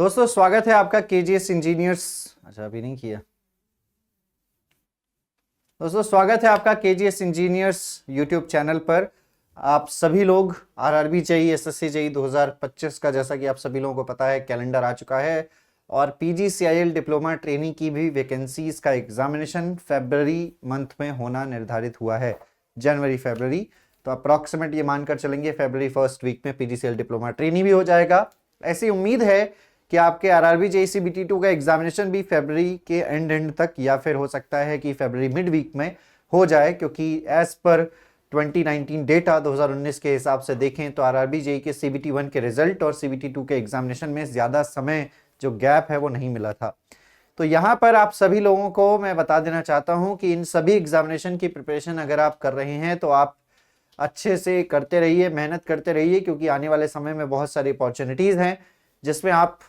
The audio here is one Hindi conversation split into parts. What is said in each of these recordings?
दोस्तों स्वागत है आपका केजीएस इंजीनियर्स। अच्छा अभी नहीं किया। दोस्तों स्वागत है आपका केजीएस इंजीनियर्स यूट्यूब चैनल पर। आप सभी लोग आरआरबी जेईई एसएससी जेईई 2025 का, जैसा कि आप सभी लोगों को पता है, कैलेंडर आ चुका है और पीजीसीआईएल डिप्लोमा ट्रेनिंग की भी वैकेंसीज का एग्जामिनेशन फरवरी मंथ में होना निर्धारित हुआ है, जनवरी फरवरी। तो अप्रॉक्सीमेट ये मानकर चलेंगे फरवरी फर्स्ट वीक में पीजीसीआईएल डिप्लोमा ट्रेनिंग भी हो जाएगा। ऐसी उम्मीद है कि आपके आरआरबी जेईई सीबीटी 2 का एग्जामिनेशन भी फरवरी के एंड तक या फिर हो सकता है कि फरवरी मिड वीक में हो जाए, क्योंकि एज पर 2019 डेटा 2019 के हिसाब से देखें तो आरआरबी जेईई के सीबीटी 1 के रिजल्ट और सीबीटी 2 के एग्जामिनेशन में ज्यादा समय जो गैप है वो नहीं मिला था। तो यहाँ पर आप सभी लोगों को मैं बता देना चाहता हूँ कि इन सभी एग्जामिनेशन की प्रिपरेशन अगर आप कर रहे हैं तो आप अच्छे से करते रहिए, मेहनत करते रहिए, क्योंकि आने वाले समय में बहुत सारी अपॉर्चुनिटीज हैं जिसमें आप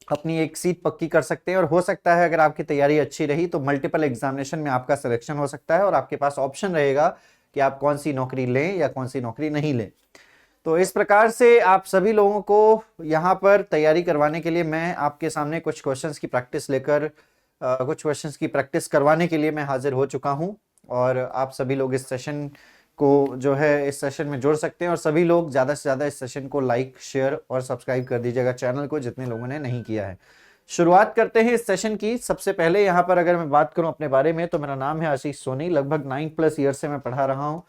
अपनी एक सीट पक्की कर सकते हैं। और हो सकता है अगर आपकी तैयारी अच्छी रही तो मल्टीपल एग्जामिनेशन में आपका सिलेक्शन हो सकता है और आपके पास ऑप्शन रहेगा कि आप कौन सी नौकरी लें या कौन सी नौकरी नहीं लें। तो इस प्रकार से आप सभी लोगों को यहाँ पर तैयारी करवाने के लिए मैं आपके सामने कुछ क्वेश्चंस की प्रैक्टिस लेकर कुछ क्वेश्चंस की प्रैक्टिस करवाने के लिए मैं हाजिर हो चुका हूँ। और आप सभी लोग इस सेशन को जो है इस सेशन में जोड़ सकते हैं और सभी लोग ज़्यादा से ज़्यादा इस सेशन को लाइक, शेयर और सब्सक्राइब कर दीजिएगा चैनल को, जितने लोगों ने नहीं किया है। शुरुआत करते हैं इस सेशन की। सबसे पहले यहाँ पर अगर मैं बात करूँ अपने बारे में तो मेरा नाम है आशीष सोनी। लगभग 9+ ईयर से मैं पढ़ा रहा हूँ।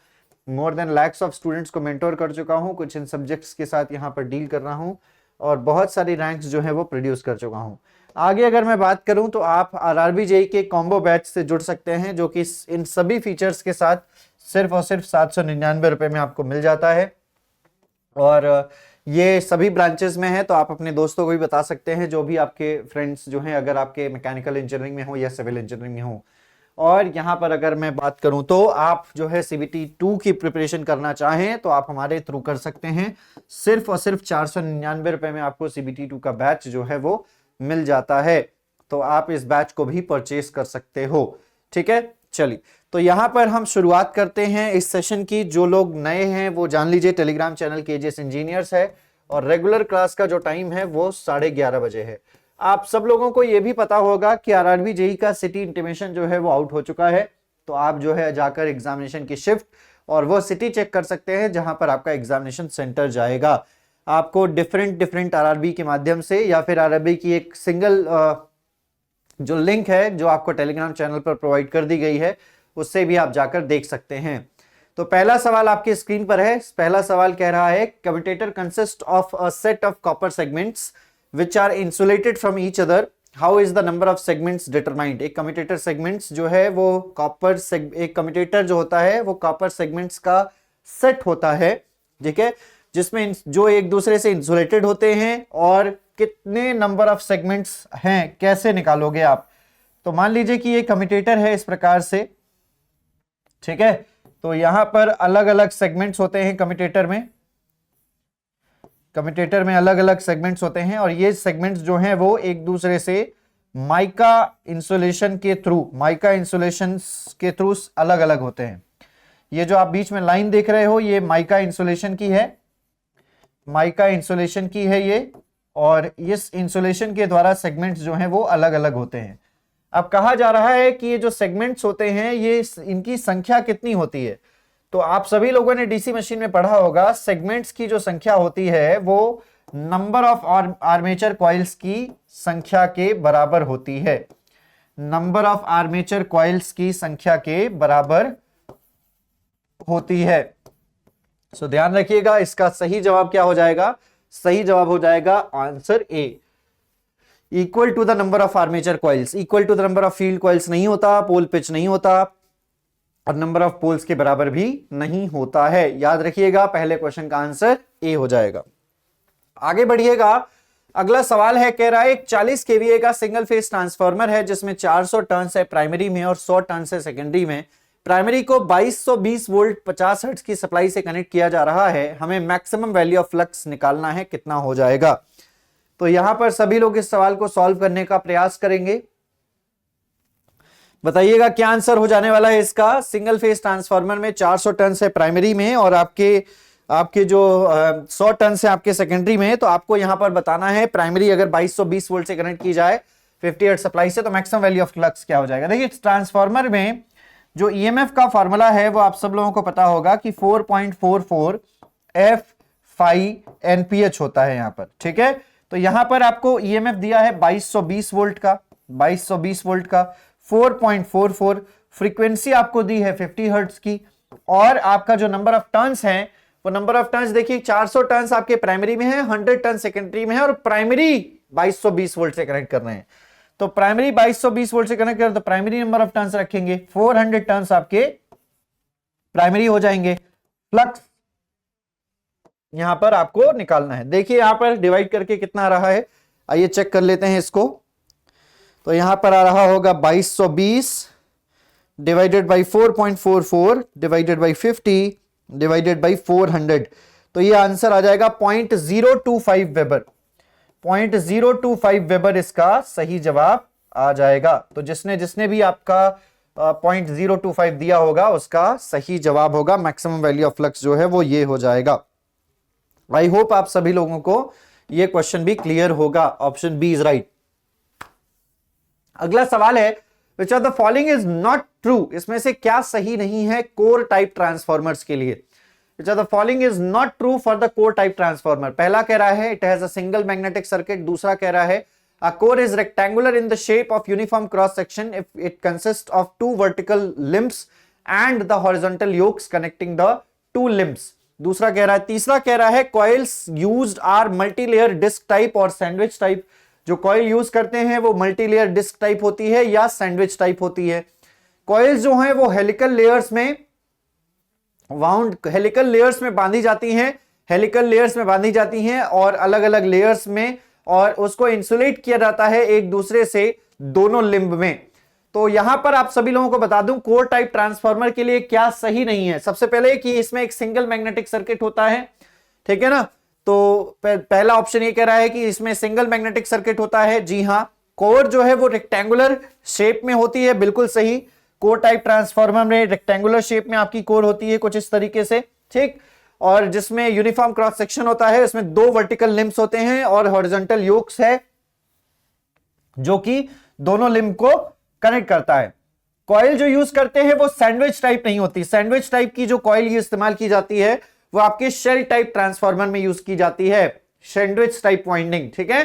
More than lakhs of students को मेंटोर कर चुका हूँ। कुछ इन सब्जेक्ट्स के साथ यहाँ पर डील कर रहा हूँ और बहुत सारी रैंक्स जो है वो प्रोड्यूस कर चुका हूँ। आगे अगर मैं बात करूँ तो आप आरआरबी जेईई के कॉम्बो बैच से जुड़ सकते हैं, जो कि इन सभी फीचर्स के साथ सिर्फ और सिर्फ 799 रुपए में आपको मिल जाता है। और ये सभी ब्रांचेस में है, तो आप अपने दोस्तों को भी बता सकते हैं, जो भी आपके फ्रेंड्स जो हैं, अगर आपके मैकेनिकल इंजीनियरिंग में हो या सिविल इंजीनियरिंग में हो। और यहाँ पर अगर मैं बात करूं तो आप जो है सीबीटी 2 की प्रिपरेशन करना चाहें तो आप हमारे थ्रू कर सकते हैं। सिर्फ और सिर्फ 499 रुपए में आपको सीबीटी 2 का बैच जो है वो मिल जाता है। तो आप इस बैच को भी परचेज कर सकते हो। ठीक है, चलिए तो यहाँ पर हम शुरुआत करते हैं इस सेशन की। जो लोग नए हैं वो जान लीजिए, टेलीग्राम चैनल केजीएस इंजीनियर्स है और रेगुलर क्लास का जो टाइम है वो 11:30 बजे है। आप सब लोगों को ये भी पता होगा कि आरआरबी जेईई का सिटी इंटीमेशन जो है वो आउट हो चुका है। तो आप जो है जाकर एग्जामिनेशन की शिफ्ट और वो सिटी चेक कर सकते हैं जहां पर आपका एग्जामिनेशन सेंटर जाएगा। आपको डिफरेंट आरआरबी के माध्यम से या फिर आरआरबी की एक सिंगल जो लिंक है जो आपको टेलीग्राम चैनल पर प्रोवाइड कर दी गई है, उससे भी आप जाकर देख सकते हैं। तो पहला सवाल आपकी स्क्रीन पर है। पहला सवाल कह रहा है, commutator consist of a set of copper segments which are insulated from each other, how is the number of segments determined। एक कम्यूटेटर सेगमेंट्स जो है वो एक कम्यूटेटर जो होता है वो कॉपर सेगमेंट्स का सेट होता है, ठीक है, जिसमें जो एक दूसरे से इंसुलेटेड होते हैं। और कितने नंबर ऑफ सेगमेंट्स हैं कैसे निकालोगे आप। तो मान लीजिए कि ये कम्यूटेटर है इस प्रकार से, ठीक है। तो यहां पर अलग अलग सेगमेंट्स होते हैं कम्यूटेटर में अलग अलग सेगमेंट्स होते हैं और ये सेगमेंट्स जो हैं वो एक दूसरे से माइका इंसुलेशन के थ्रू अलग अलग होते हैं। ये जो आप बीच में लाइन देख रहे हो ये माइका इंसुलेशन की है ये, और इस इंसुलेशन के द्वारा सेगमेंट्स जो हैं वो अलग अलग होते हैं। अब कहा जा रहा है कि ये जो सेगमेंट्स होते हैं ये इनकी संख्या कितनी होती है। तो आप सभी लोगों ने डीसी मशीन में पढ़ा होगा, सेगमेंट्स की जो संख्या होती है वो नंबर ऑफ आर्मेचर कॉइल्स की संख्या के बराबर होती है। नंबर ऑफ आर्मेचर कॉइल्स की संख्या के बराबर होती है। सो ध्यान रखिएगा, इसका सही जवाब क्या हो जाएगा। सही जवाब हो जाएगा answer A, equal to the number of armature coils. Equal to the number of field coils नहीं होता, पोल पिच नहीं होता और नंबर ऑफ पोल्स के बराबर भी नहीं होता है। याद रखिएगा, पहले क्वेश्चन का आंसर ए हो जाएगा। आगे बढ़िएगा, अगला सवाल है, कह रहा है एक 40 केवीए का सिंगल फेज ट्रांसफार्मर है जिसमें 400 टर्न्स है प्राइमरी में और 100 टर्न्स है सेकेंडरी में। प्राइमरी को 2220 वोल्ट 50 हर्ट्ज की सप्लाई से कनेक्ट किया जा रहा है। हमें मैक्सिमम वैल्यू ऑफ फ्लक्स निकालना है, कितना हो जाएगा। तो यहां पर सभी लोग इस सवाल को सॉल्व करने का प्रयास करेंगे। बताइएगा क्या आंसर हो जाने वाला है इसका। सिंगल फेज ट्रांसफार्मर में 400 टर्न्स है प्राइमरी में और आपके आपके जो 100 टन से आपके सेकेंडरी में है, तो आपको यहां पर बताना है प्राइमरी अगर 2220 वोल्ट से कनेक्ट की जाए 50 हर्ट्ज सप्लाई से, तो मैक्सिमम वैल्यू ऑफ फ्लक्स क्या हो जाएगा। देखिए ट्रांसफार्मर में जो ईएमएफ का फॉर्मूला है वो आप सब लोगों को पता होगा कि 4.44 एफ फाइव एनपीएच होता है यहां पर, ठीक है। तो यहां पर आपको ईएमएफ दिया है 2220 वोल्ट का, 2220 वोल्ट का 4.44, फ्रीक्वेंसी आपको दी है 50 हर्ट्ज की, और आपका जो नंबर ऑफ टर्न्स है वो नंबर ऑफ टर्न्स देखिए 400 टर्न्स आपके प्राइमरी में है, 100 टर्न सेकेंडरी में है, और प्राइमरी 2220 वोल्ट से कनेक्ट कर रहे हैं। तो प्राइमरी 2220 वोल्ट से कनेक्ट करें तो प्राइमरी नंबर ऑफ टर्न्स रखेंगे, 400 टर्न्स आपके प्राइमरी हो जाएंगे। फ्लक्स यहां पर आपको निकालना है। देखिए यहां पर डिवाइड करके कितना आ रहा है, आइए चेक कर लेते हैं इसको। तो यहां पर आ रहा होगा 2220 divided by 4.44 divided by 50 divided by 400, तो ये आंसर आ जाएगा 0.025 वेबर। 0.025 वेबर इसका सही जवाब आ जाएगा। तो जिसने जिसने भी आपका 0.025 दिया होगा उसका सही जवाब होगा, मैक्सिमम वैल्यू ऑफ फ्लक्स जो है वो ये हो जाएगा। आई होप आप सभी लोगों को ये क्वेश्चन भी क्लियर होगा। Option B is right. अगला सवाल है which are the following is not true, इसमें से क्या सही नहीं है कोर टाइप ट्रांसफॉर्मर्स के लिए। Which are the following is not true for the core type transformer. पहला कह रहा है it has a single magnetic circuit, दूसरा कह रहा है a core is rectangular in the shape of uniform cross section if it consists of two vertical limbs and the horizontal yokes connecting the two limbs। दूसरा कह रहा है, तीसरा कह रहा है coils used are multi-layer disc type और sandwich type। जो कॉइल यूज करते हैं वो मल्टीलेयर डिस्क टाइप होती है या सैंडविच टाइप होती है। कॉइल्स जो हैं वो हेलिकल लेयर्स में हेलिकल लेयर्स में बांधी जाती हैं, हेलिकल लेयर्स में बांधी जाती हैं और अलग अलग लेयर्स में, और उसको इंसुलेट किया जाता है एक दूसरे से दोनों लिंब में। तो यहां पर आप सभी लोगों को बता दूं कोर टाइप ट्रांसफार्मर के लिए क्या सही नहीं है। सबसे पहले कि इसमें एक सिंगल मैग्नेटिक सर्किट होता है, ठीक है ना। तो पहला ऑप्शन ये कह रहा है कि इसमें सिंगल मैग्नेटिक सर्किट होता है, जी हां। कोर जो है वो रेक्टेंगुलर शेप में होती है, बिल्कुल सही। कोर टाइप ट्रांसफार्मर में रेक्टेंगुलर शेप में आपकी कोर होती है कुछ इस तरीके से, ठीक। और जिसमें यूनिफॉर्म क्रॉस सेक्शन होता है, उसमें दो वर्टिकल लिम्ब्स होते हैं और हॉरिजॉन्टल योक्स है जो कि दोनों लिम्ब को कनेक्ट करता है। कॉइल जो यूज करते हैं वो सैंडविच टाइप नहीं होती। सैंडविच टाइप की जो कॉइल इस्तेमाल की जाती है वो आपके शेल टाइप ट्रांसफार्मर में यूज की जाती है, सैंडविच टाइप वाइंडिंग, ठीक है।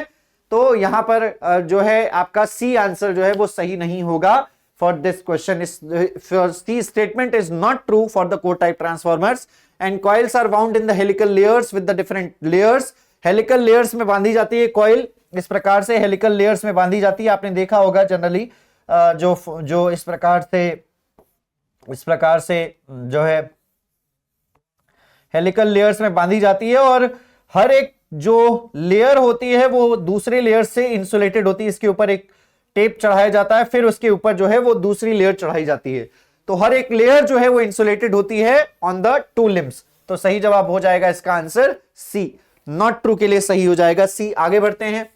तो यहां पर जो है आपका सी आंसर जो है वो सही नहीं होगा for this question. C statement is not true for the core type transformers and coils are bound in the helical layers with the different layers. Helical layers में बांधी जाती है कॉइल, इस प्रकार से हेलिकल लेयर्स में बांधी जाती है। आपने देखा होगा जनरली जो इस प्रकार से जो है हेलिकल लेयर्स में बांधी जाती है, और हर एक जो लेयर होती है वो दूसरे लेयर से इंसुलेटेड होती है। इसके ऊपर एक टेप चढ़ाया जाता है, फिर उसके ऊपर जो है वो दूसरी लेयर चढ़ाई जाती है। तो हर एक लेयर जो है वो इंसुलेटेड होती है ऑन द टू लिम्स। तो सही जवाब हो जाएगा इसका आंसर सी। नॉट ट्रू के लिए सही हो जाएगा सी। आगे बढ़ते हैं।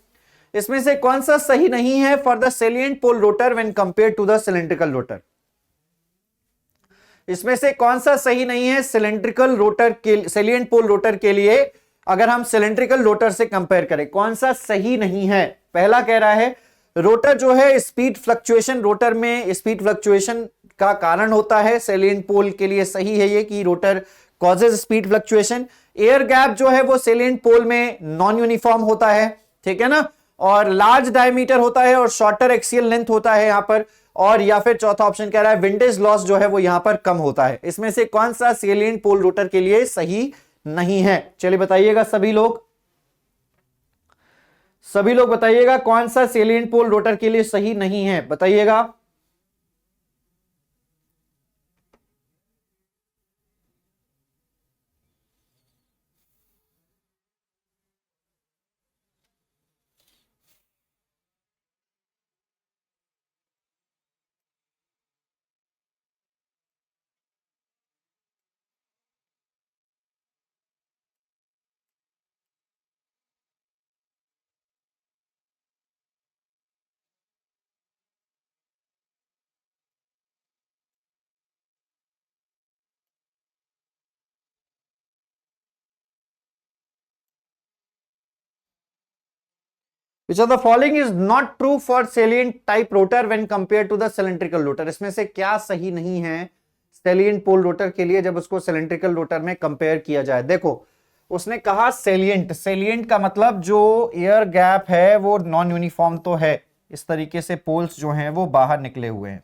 इसमें से कौन सा सही नहीं है for the salient pole rotor when compare to the cylindrical rotor. इसमें से कौन सा सही नहीं है सिलेंड्रिकल रोटर के, सेलिएंट पोल रोटर के लिए अगर हम सिलेंड्रिकल रोटर से कंपेयर करें, कौन सा सही नहीं है। पहला कह रहा है रोटर जो है स्पीड फ्लक्चुएशन, रोटर में स्पीड फ्लक्चुएशन का कारण होता है। सेलिएंट पोल के लिए सही है ये कि rotor causes speed fluctuation. Air gap जो है वो सेलिएंट पोल में नॉन यूनिफॉर्म होता है, ठीक है ना, और लार्ज डायमीटर होता है और शॉर्टर एक्सियल लेंथ होता है यहां पर। और या फिर चौथा ऑप्शन कह रहा है विंडेज लॉस जो है वो यहां पर कम होता है। इसमें से कौन सा सेलिएंट पोल रोटर के लिए सही नहीं है। चलिए बताइएगा सभी लोग बताइएगा कौन सा सेलिएंट पोल रोटर के लिए सही नहीं है, बताइएगा। Which of the following is not true for salient type rotor when compare to the cylindrical rotor? इसमें से क्या सही नहीं है सेलिएंट पोल रोटर के लिए जब उसको सिलेंड्रिकल रोटर में कंपेयर किया जाए? देखो, उसने कहा सेलिएंट, सेलिएंट का मतलब जो एयर गैप है वो नॉन यूनिफॉर्म तो है, इस तरीके से पोल्स जो हैं वो बाहर निकले हुए हैं,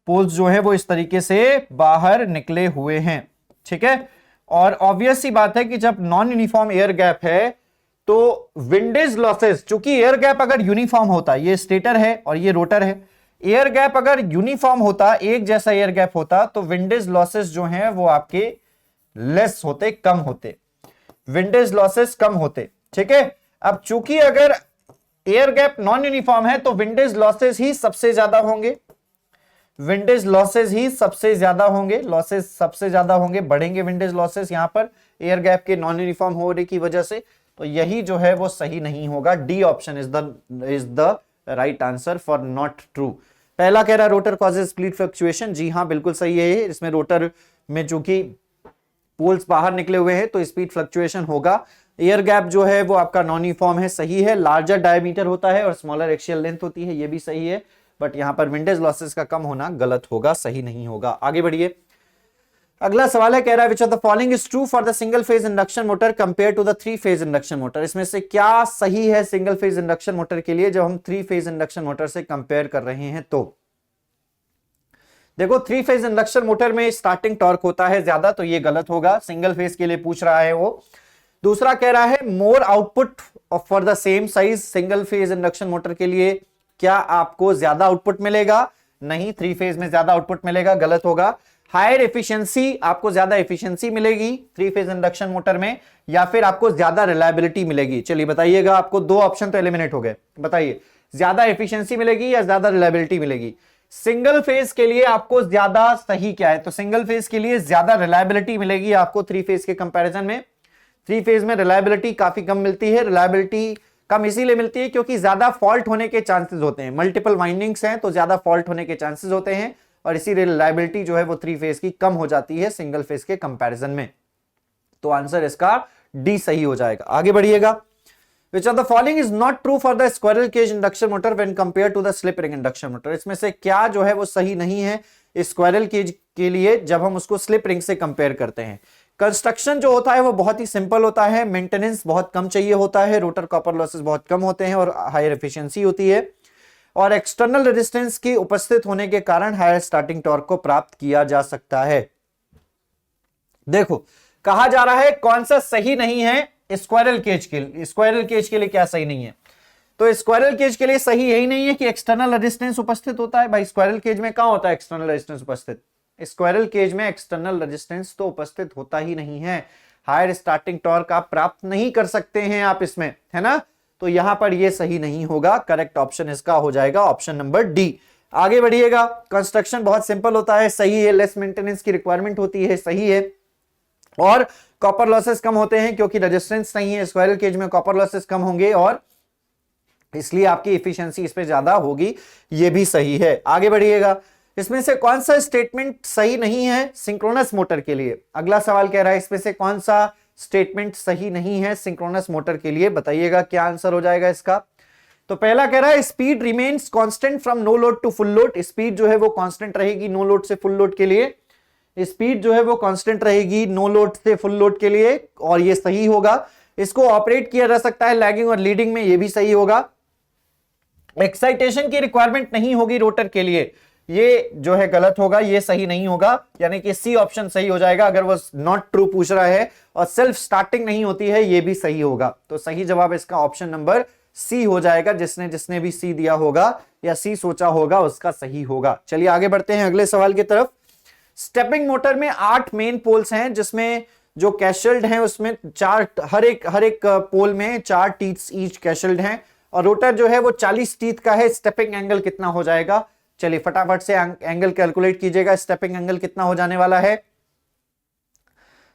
पोल्स जो है वो इस तरीके से बाहर निकले हुए हैं, ठीक है। और ऑब्वियस सी बात है कि जब नॉन यूनिफॉर्म एयर गैप है तो विंडेज लॉसेस, चूंकि एयर गैप अगर यूनिफॉर्म होता, ये स्टेटर है और ये रोटर है, एयर गैप अगर यूनिफॉर्म होता, एक जैसा एयर गैप होता, तो विंडेज लॉसेस जो हैं वो आपके लेस होते, कम होते, विंडेज लॉसेस कम होते, ठीक है। अब चूंकि अगर एयर गैप नॉन यूनिफॉर्म है तो विंडेज लॉसेस ही सबसे ज्यादा होंगे, विंडेज लॉसेस ही सबसे ज्यादा होंगे, लॉसेस सबसे ज्यादा होंगे, बढ़ेंगे विंडेज लॉसेस यहां पर एयर गैप के नॉन यूनिफॉर्म होने की वजह से। तो यही जो है वो सही नहीं होगा, D option is the right answer for not true. पहला कह रहा है रोटर कॉजेज स्पीड फ्लक्चुएशन, जी हां बिल्कुल सही है, इसमें रोटर में चूंकि पोल्स बाहर निकले हुए हैं तो स्पीड फ्लक्चुएशन होगा। एयर गैप जो है वो आपका नॉन यूनिफॉर्म है, सही है, लार्जर डायमीटर होता है और स्मॉलर एक्सियल लेंथ होती है, ये भी सही है, बट यहां पर विंडेज लॉसेस का कम होना गलत होगा, सही नहीं होगा। आगे बढ़िए, अगला सवाल है, कह रहा है which of the following is true for the single phase induction motor compare to the three phase induction motor? इसमें से क्या सही है सिंगल फेज इंडक्शन मोटर के लिए जब हम थ्री फेज इंडक्शन मोटर से कंपेयर कर रहे हैं? तो देखो, थ्री फेज इंडक्शन मोटर में स्टार्टिंग टॉर्क होता है ज्यादा, तो ये गलत होगा, सिंगल फेज के लिए पूछ रहा है वो। दूसरा कह रहा है more output for the same size, single phase induction motor के लिए क्या आपको ज्यादा आउटपुट मिलेगा? नहीं, थ्री फेज में ज्यादा आउटपुट मिलेगा, गलत होगा। हायर एफिशिएंसी, आपको ज्यादा एफिशिएंसी मिलेगी थ्री फेज इंडक्शन मोटर में, या फिर आपको ज्यादा रिलायबिलिटी मिलेगी? चलिए बताइएगा, आपको दो ऑप्शन तो एलिमिनेट हो गए, बताइए ज्यादा एफिशिएंसी मिलेगी या ज्यादा रिलायबिलिटी मिलेगी? सिंगल फेज के लिए आपको ज्यादा सही क्या है? तो सिंगल फेज के लिए ज्यादा रिलायबिलिटी मिलेगी आपको थ्री फेज के कंपैरिजन में। थ्री फेज में रिलायबिलिटी काफी कम मिलती है, रिलायबिलिटी कम इसीलिए मिलती है क्योंकि ज्यादा फॉल्ट होने के चांसेस होते हैं, मल्टीपल वाइंडिंग्स हैं तो ज्यादा फॉल्ट होने के चांसेस होते हैं, और इसीलिए रिलायबिलिटी जो है वो थ्री फेज की कम हो जाती है सिंगल फेज के कंपैरिजन में। तो आंसर इसका डी सही हो जाएगा। आगे बढ़िएगा, which of the following is not true for the squirrel cage induction motor when compare to the slip ring induction motor? इसमें से क्या जो है वो सही नहीं है स्क्वायरल केज के लिए जब हम उसको स्लिप रिंग से कंपेयर करते हैं? कंस्ट्रक्शन जो होता है वो बहुत ही सिंपल होता है, मेंटेनेंस बहुत कम चाहिए होता है, रोटर कॉपर लॉसेस बहुत कम होते हैं और हायर एफिशिएंसी होती है, और एक्सटर्नल रेजिस्टेंस की उपस्थित होने के कारण हायर स्टार्टिंग टॉर्क को प्राप्त किया जा सकता है। देखो, कहा जा रहा है कौन सा सही नहीं है स्क्वायरल केज के लिए, स्क्वायरल केज के लिए क्या सही नहीं है? तो स्क्वायरल केज के लिए सही यही नहीं है कि एक्सटर्नल रेजिस्टेंस उपस्थित होता है। भाई स्क्वायरल केज में कहां होता है एक्सटर्नल रेजिस्टेंस उपस्थित? स्क्वायरल केज में एक्सटर्नल रेजिस्टेंस तो उपस्थित होता ही नहीं है, हायर स्टार्टिंग टॉर्क आप प्राप्त नहीं कर सकते हैं आप इसमें, है ना? तो यहां पर ये सही नहीं होगा, करेक्ट ऑप्शन इसका हो जाएगा ऑप्शन नंबर डी। आगे बढ़िएगा, कंस्ट्रक्शन बहुत सिंपल होता है, सही है, लेस मेंटेनेंस की रिक्वायरमेंट होती है, सही है, और कॉपर लॉसेस कम होते हैं क्योंकि रेजिस्टेंस नहीं है, स्क्वायरल केज में कॉपर लॉसेस कम होंगे और इसलिए आपकी एफिशिएंसी इस पे ज्यादा होगी, ये भी सही है। आगे बढ़िएगा, इसमें से कौन सा स्टेटमेंट सही नहीं है सिंक्रोनस मोटर के लिए? अगला सवाल कह रहा है इसमें से कौन सा स्टेटमेंट सही नहीं है सिंक्रोनस मोटर के लिए, बताइएगा क्या आंसर हो जाएगा इसका। तो पहला कह रहा है speed remains constant from no load to full load, speed जो है वो कांस्टेंट रहेगी नो लोड से फुल लोड के लिए, स्पीड जो है वो कांस्टेंट रहेगी नो लोड से फुल लोड के लिए, और ये सही होगा। इसको ऑपरेट किया जा सकता है लैगिंग और लीडिंग में, ये भी सही होगा। एक्साइटेशन की रिक्वायरमेंट नहीं होगी रोटर के लिए, ये जो है गलत होगा, ये सही नहीं होगा, यानी कि सी ऑप्शन सही हो जाएगा अगर वो नॉट ट्रू पूछ रहा है, और सेल्फ स्टार्टिंग नहीं होती है, ये भी सही होगा। तो सही जवाब इसका ऑप्शन नंबर सी हो जाएगा, जिसने भी सी दिया होगा या सी सोचा होगा उसका सही होगा। चलिए आगे बढ़ते हैं अगले सवाल की तरफ। स्टेपिंग मोटर में 8 मेन पोल्स हैं, जिसमें जो कैशल्ड हैं उसमें हर एक पोल में 4 टीथ्स ईच कैशल्ड हैं, और रोटर जो है वो 40 टीथ का है। स्टेपिंग एंगल कितना हो जाएगा? चलिए फटाफट से एंगल कैलकुलेट कीजिएगा, स्टेपिंग एंगल कितना हो जाने वाला है,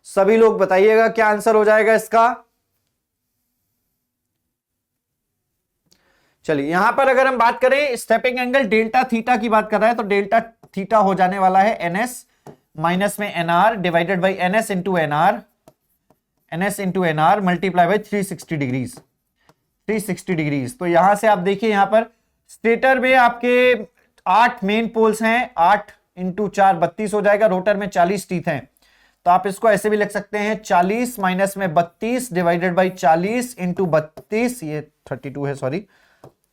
सभी लोग बताइएगा क्या आंसर हो जाएगा इसका। चलिए यहां पर अगर हम बात करें स्टेपिंग एंगल डेल्टा थीटा की बात कर रहा है, तो डेल्टा थीटा हो जाने वाला है एनएस माइनस में NR divided by NS into NR multiply by 360 degrees. 360 degrees. तो यहां से आप देखिए, यहां पर स्टेटर में आपके 8 मेन पोल्स हैं, 8 इंटू 4 32 हो जाएगा। रोटर में 40 टीथ हैं, तो आप इसको ऐसे भी लिख सकते हैं 40 माइनस में 32 डिवाइडेड बाई 40 इंटू 32, ये 32 है, sorry,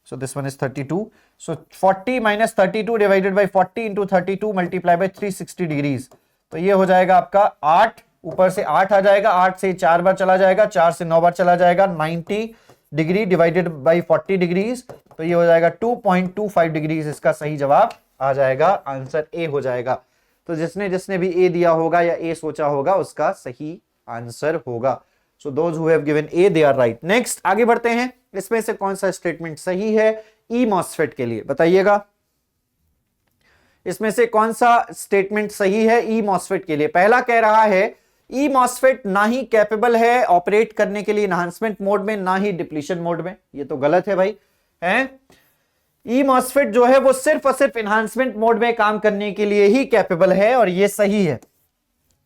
so this one is 32, so 40 minus 32 divided by 40 into 32 multiply by 360 degrees। तो ये हो जाएगा आपका 8, ऊपर से 8 आ जाएगा, 8 से 4 बार चला जाएगा, 4 से 9 बार चला जाएगा, 90 डिग्री डिवाइडेड बाई 40 डिग्रीज, तो ये हो जाएगा 2.25 डिग्रीज। इसका सही जवाब आ जाएगा, आंसर ए हो जाएगा। तो जिसने जिसने भी ए दिया होगा या ए सोचा होगा उसका सही आंसर होगा। So those who have given A, they are right. Next आगे बढ़ते हैं, इसमें से कौन सा स्टेटमेंट सही है ई मॉसफेट के लिए, बताइएगा। इसमें से कौन सा स्टेटमेंट सही है ई मॉसफेट के लिए? पहला कह रहा है ई मॉसफेट ना ही कैपेबल है ऑपरेट करने के लिए एनहांसमेंट मोड में, ना ही डिप्लीशन मोड में। ये तो गलत है भाई, हैं? ई मॉसफेट जो है वो सिर्फ और सिर्फ एनहांसमेंट मोड में काम करने के लिए ही कैपेबल है, और ये सही है।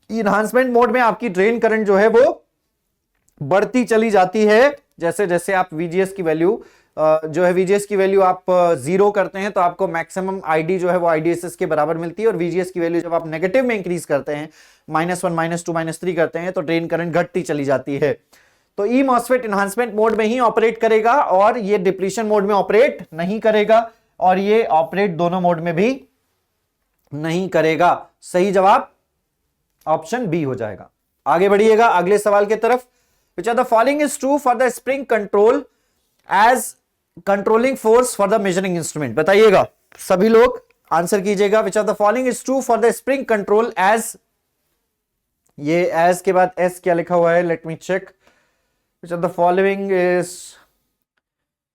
एनहांसमेंट मोड में आपकी ड्रेन करंट जो है वो बढ़ती चली जाती है, जैसे जैसे आप VGS की वैल्यू जो है VGS की वैल्यू आप 0 करते हैं तो आपको मैक्सिमम ID जो है वो IDSS के बराबर मिलती है, और VGS की वैल्यू जब आप नेगेटिव में इंक्रीज करते हैं, -1 -2 -3 करते हैं, तो ड्रेन करंट घटती चली जाती है। तो ई मॉसफेट एनहांसमेंट मोड में ही ऑपरेट करेगा, और ये डिप्लीशन मोड में ऑपरेट नहीं करेगा, और ये ऑपरेट दोनों मोड में भी नहीं करेगा। सही जवाब ऑप्शन बी हो जाएगा। आगे बढ़िएगा अगले सवाल की तरफ। Which of the following is true for the spring control as controlling force for the measuring instrument? बताइएगा, सभी लोग आंसर कीजिएगा। Which of the following is true for the spring control as, ये as के बाद s क्या लिखा हुआ है, let me check. Which of the following is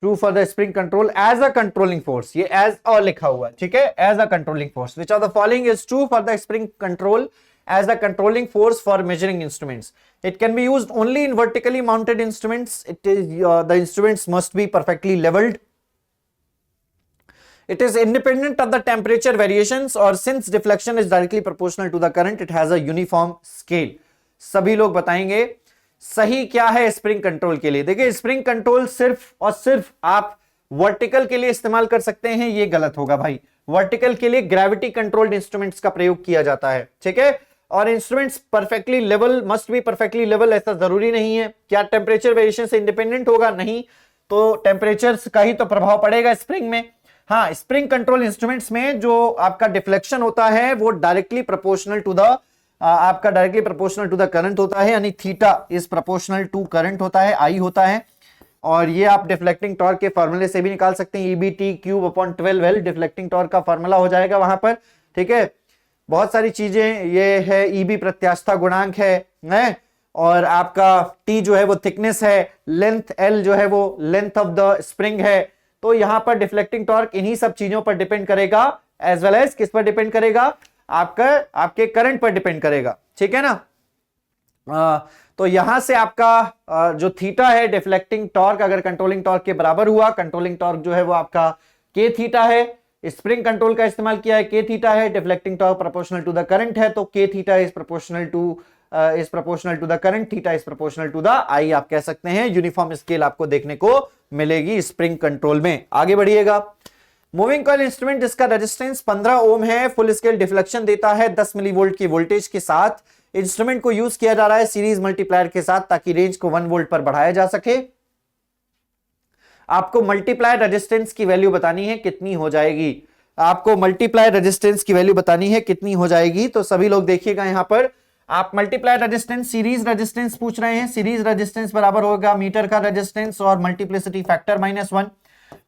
true for the spring control as a controlling force? ये as और लिखा हुआ है, ठीक है, as a controlling force. Which of the following is true for the spring control as a controlling force for measuring instruments? It can be used only in vertically mounted instruments. It is the instruments must be perfectly leveled. It is independent of the temperature variations, or since deflection is directly proportional to the current, it has a uniform scale. सभी लोग बताएंगे सही क्या है स्प्रिंग कंट्रोल के लिए। देखिए, स्प्रिंग कंट्रोल सिर्फ और सिर्फ आप वर्टिकल के लिए इस्तेमाल कर सकते हैं, ये गलत होगा भाई। वर्टिकल के लिए ग्रेविटी कंट्रोल्ड इंस्ट्रूमेंट्स का प्रयोग किया जाता है, ठीक है। और instruments perfectly level, must be perfectly level, ऐसा जरूरी नहीं है। क्या टेम्परेचर वेरिएशन से इंडिपेंडेंट होगा? नहीं, तो टेम्परेचर का ही तो प्रभाव पड़ेगा स्प्रिंग में। हाँ, स्प्रिंग कंट्रोल इंस्ट्रूमेंट्स में जो आपका डिफ्लेक्शन होता है वो directly proportional to the current होता है, यानी theta is proportional to current होता है, आई होता है। और ये आप डिफ्लेक्टिंग टॉर्क के फॉर्मूले से भी निकाल सकते हैं, EBT³/12L डिफ्लेक्टिंग टॉर्क का फॉर्मूला हो जाएगा वहां पर, ठीक है। बहुत सारी चीजें, ये है EB प्रत्यास्था गुणांक है, और आपका T जो है वो थिकनेस है, लेंथ L जो है वो लेंथ ऑफ द स्प्रिंग है। तो यहां पर डिफ्लेक्टिंग टॉर्क इन्हीं सब चीजों पर डिपेंड करेगा, एज वेल एज किस पर डिपेंड करेगा? आपके करंट पर डिपेंड करेगा, ठीक है ना। तो यहां से आपका जो थीटा है डिफ्लेक्टिंग टॉर्क अगर कंट्रोलिंग टॉर्क के बराबर हुआ, कंट्रोलिंग टॉर्क जो है वो आपका K थीटा है, स्प्रिंग कंट्रोल का इस्तेमाल किया है, K थीटा है, deflecting torque proportional to the current है, तो K theta is proportional to the current, theta is proportional to the I, आप कह सकते हैं। यूनिफॉर्म स्केल आपको देखने को मिलेगी स्प्रिंग कंट्रोल में। आगे बढ़िएगा। मूविंग कॉइल इंस्ट्रूमेंट जिसका रेजिस्टेंस 15 ओम है, फुल स्केल डिफ्लेक्शन देता है 10 मिलीवोल्ट की वोल्टेज के साथ। इंस्ट्रूमेंट को यूज किया जा रहा है सीरीज मल्टीप्लायर के साथ ताकि रेंज को 1 वोल्ट पर बढ़ाया जा सके। आपको मल्टीप्लायर रेजिस्टेंस की वैल्यू बतानी है, कितनी हो जाएगी? आपको मल्टीप्लायर रेजिस्टेंस की वैल्यू बतानी है, कितनी हो जाएगी? तो सभी लोग देखिएगा, यहां पर आप मल्टीप्लायर रेजिस्टेंस, सीरीज रेजिस्टेंस पूछ रहे हैं। सीरीज रेजिस्टेंस बराबर होगा मीटर का रेजिस्टेंस और मल्टीप्लिसिटी फैक्टर -1।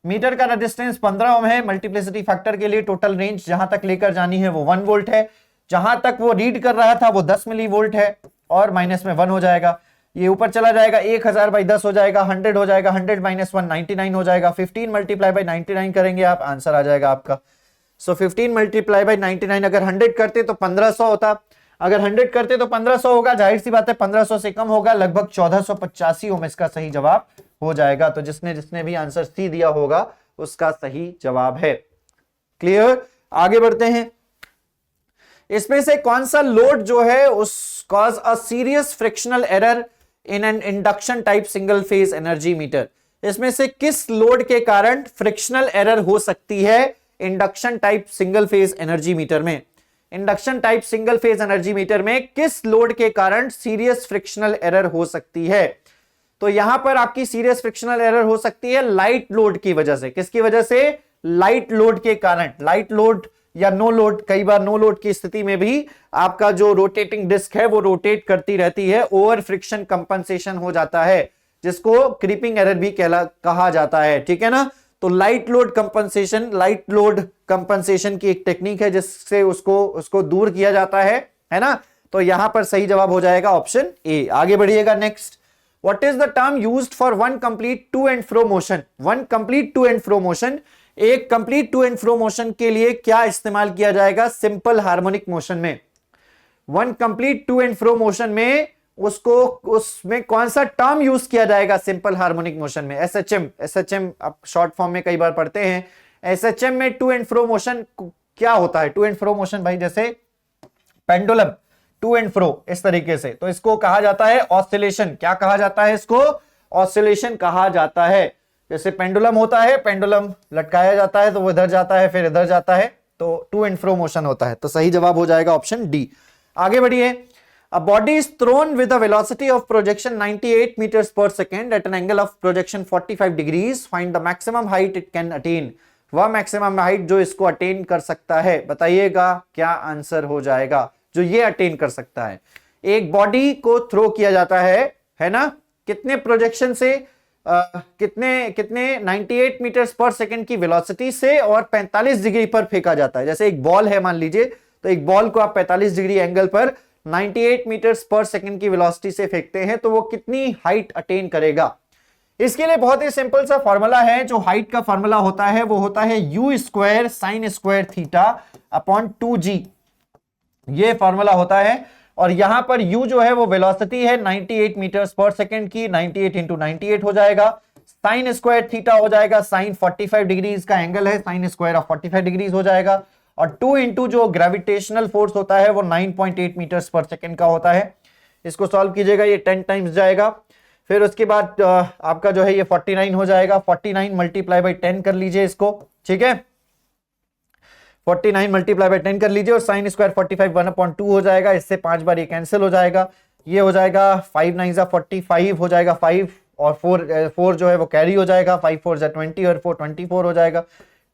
मीटर का रेजिस्टेंस 15 ओम है, मल्टीप्लिसिटी फैक्टर के लिए टोटल रेंज जहां तक लेकर जानी है वो 1 वोल्ट है, जहां तक वो रीड कर रहा था वो 10 मिली वोल्ट है, और माइनस में 1 हो जाएगा। ये ऊपर चला जाएगा, 1000/10 हो जाएगा, 100 हो जाएगा, 100 - 1 99 हो जाएगा। 15 × 99 करेंगे आप, आंसर आ जाएगा आपका। सो 15 × 99, अगर 100 करते तो 1500 होता, अगर 100 करते तो 1500 होगा, जाहिर सी बात है 1500 से कम होगा, लगभग 1485 ओम इसका सही जवाब हो जाएगा। तो जिसने भी आंसर सी दिया होगा उसका सही जवाब है। क्लियर? आगे बढ़ते हैं। इसमें से कौन सा लोड जो है उस cause a serious frictional error in an induction type single phase energy meter? इसमें से किस लोड के कारण फ्रिक्शनल एरर हो सकती है induction type single phase energy meter में? Induction type single phase energy meter में किस लोड के कारण सीरियस फ्रिक्शनल एरर हो सकती है? तो यहां पर आपकी सीरियस फ्रिक्शनल एरर हो सकती है लाइट लोड की वजह से। किसकी वजह से? लाइट लोड के कारण। लाइट लोड या नो लोड, कई बार नो लोड की स्थिति में भी आपका जो रोटेटिंग डिस्क है वो रोटेट करती रहती है, ओवर फ्रिक्शन कंपनसेशन हो जाता है, जिसको क्रीपिंग एरर भी कहा जाता है। ठीक है ना? तो लाइट लोड कंपनसेशन की एक टेक्निक है जिससे उसको दूर किया जाता है ना? तो यहां पर सही जवाब हो जाएगा ऑप्शन ए। आगे बढ़िएगा next. What is the term used for one complete to and fro motion? One complete to and fro motion, एक complete to and fro motion के लिए क्या इस्तेमाल किया जाएगा सिंपल हार्मोनिक मोशन में? One complete to and fro motion में उसमें कौन सा टर्म यूज किया जाएगा सिंपल हार्मोनिक मोशन में? एसएचएम आप शॉर्ट फॉर्म में कई बार पढ़ते हैं। एसएचएम में टू एंड फ्रो मोशन क्या होता है? टू एंड फ्रो मोशन भाई जैसे पेंडुलम टू एंड फ्रो इस तरीके से, तो इसको कहा जाता है ऑसिलेशन। क्या कहा जाता है इसको? ऑसिलेशन कहा जाता है। जैसे पेंडुलम होता है, पेंडुलम लटकाया जाता है तो वो इधर जाता है फिर इधर जाता है, तो टू एंड फ्रो मोशन होता है। तो सही जवाब हो जाएगा ऑप्शन डी। आगे बढ़िए। A body is thrown with a velocity of projection 98 meters per second at an angle of projection 45 degrees. Find the maximum height it can attain. वह मैक्सिमम हाइट जो इसको अटेन कर सकता है, बताइएगा क्या आंसर हो जाएगा जो ये अटेन कर सकता है? एक बॉडी को थ्रो किया जाता है ना? कितने प्रोजेक्शन से? कितने 98 मीटर्स पर सेकंड की वेलोसिटी से और 45 डिग्री पर फेंका जाता है। जैसे एक बॉल है मान लीजिए, तो एक बॉल को आप 45 डिग्री एंगल पर 98 मीटर्स पर सेकंड की वेलोसिटी से फेंकते हैं, तो वो कितनी हाइट अटेन करेगा? इसके लिए बहुत ही सिंपल सा फॉर्मूला है। जो हाइट का फॉर्मूला होता है वो होता है u square sine square theta upon 2g, ये फॉर्मूला होता है। और यहां पर u जो है वो वेलोसिटी है 98 मीटर्स पर सेकंड की, 98 इंटू 98 हो जाएगा। साइन स्क्वायर थीटा हो जाएगा, साइन 45 डिग्रीज का एंगल है, साइन स्क्वायर ऑफ 45 डिग्रीज हो जाएगा। और 2 इंटू जो ग्रेविटेशनल फोर्स होता है वो 9.8 मीटर्स पर सेकंड का होता है। इसको सॉल्व कीजिएगा, ये 10 टाइम्स जाएगा। फिर उसके बाद आपका जो है ये 49 हो जाएगा। 49 मल्टीप्लाई बाई 10 कर लीजिए इसको, ठीक है? 49 मल्टीप्लाई बाई 10 कर लीजिए और साइन स्क्वायर 45 1/2 हो जाएगा। इससे 5 बार ये कैंसिल हो जाएगा। ये हो जाएगा 5 9 45 हो जाएगा 5, और 4 जो है वो कैरी हो जाएगा, 5 4 20 और 4 24 हो जाएगा।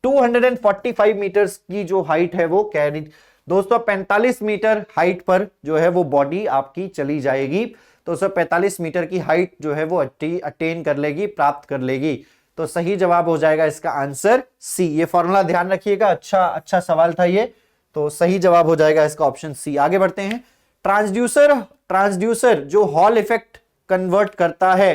245 मीटर्स की जो हाइट है वो कैरी, दोस्तों 45 मीटर हाइट पर जो है वो बॉडी आपकी चली जाएगी। तो 245 मीटर की हाइट जो है वो अटेन कर लेगी, प्राप्त कर लेगी। तो सही जवाब हो जाएगा इसका आंसर सी। ये फॉर्मूला ध्यान रखिएगा, अच्छा सवाल था ये। तो सही जवाब हो जाएगा इसका ऑप्शन सी। आगे बढ़ते हैं। ट्रांसड्यूसर जो हॉल इफेक्ट कन्वर्ट करता है,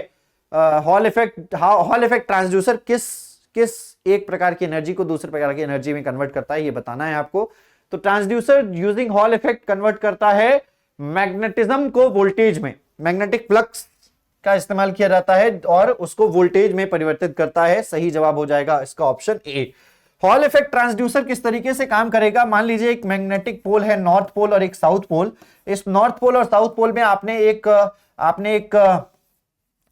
हॉल इफेक्ट ट्रांसड्यूसर किस एक प्रकार की एनर्जी को दूसरे प्रकार की एनर्जी में कन्वर्ट करता है, ये बताना है आपको। तो transducer using hall effect convert करता है मैग्नेटिज्म को वोल्टेज में, मैग्नेटिक फ्लक्स का इस्तेमाल किया जाता है और उसको वोल्टेज में परिवर्तित करता है। सही जवाब हो जाएगा इसका option A. Hall effect transducer किस तरीके से काम करेगा? मान लीजिए एक मैग्नेटिक पोल है, नॉर्थ पोल और एक साउथ पोल। इस नॉर्थ पोल और साउथ पोल में आपने एक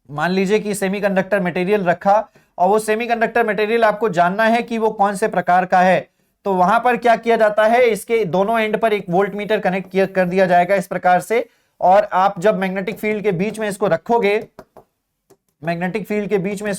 मान लीजिए कि सेमीकंडक्टर मटेरियल रखा, और वो सेमीकंडक्टर मटेरियल आपको जानना है कि वो कौन से प्रकार का है। तो वहां पर क्या किया जाता है, इसके दोनों एंड पर एक वोल्ट मीटर कनेक्ट कर दिया जाएगा इस प्रकार से। और आप जब मैग्नेटिक फील्ड के बीच में इसको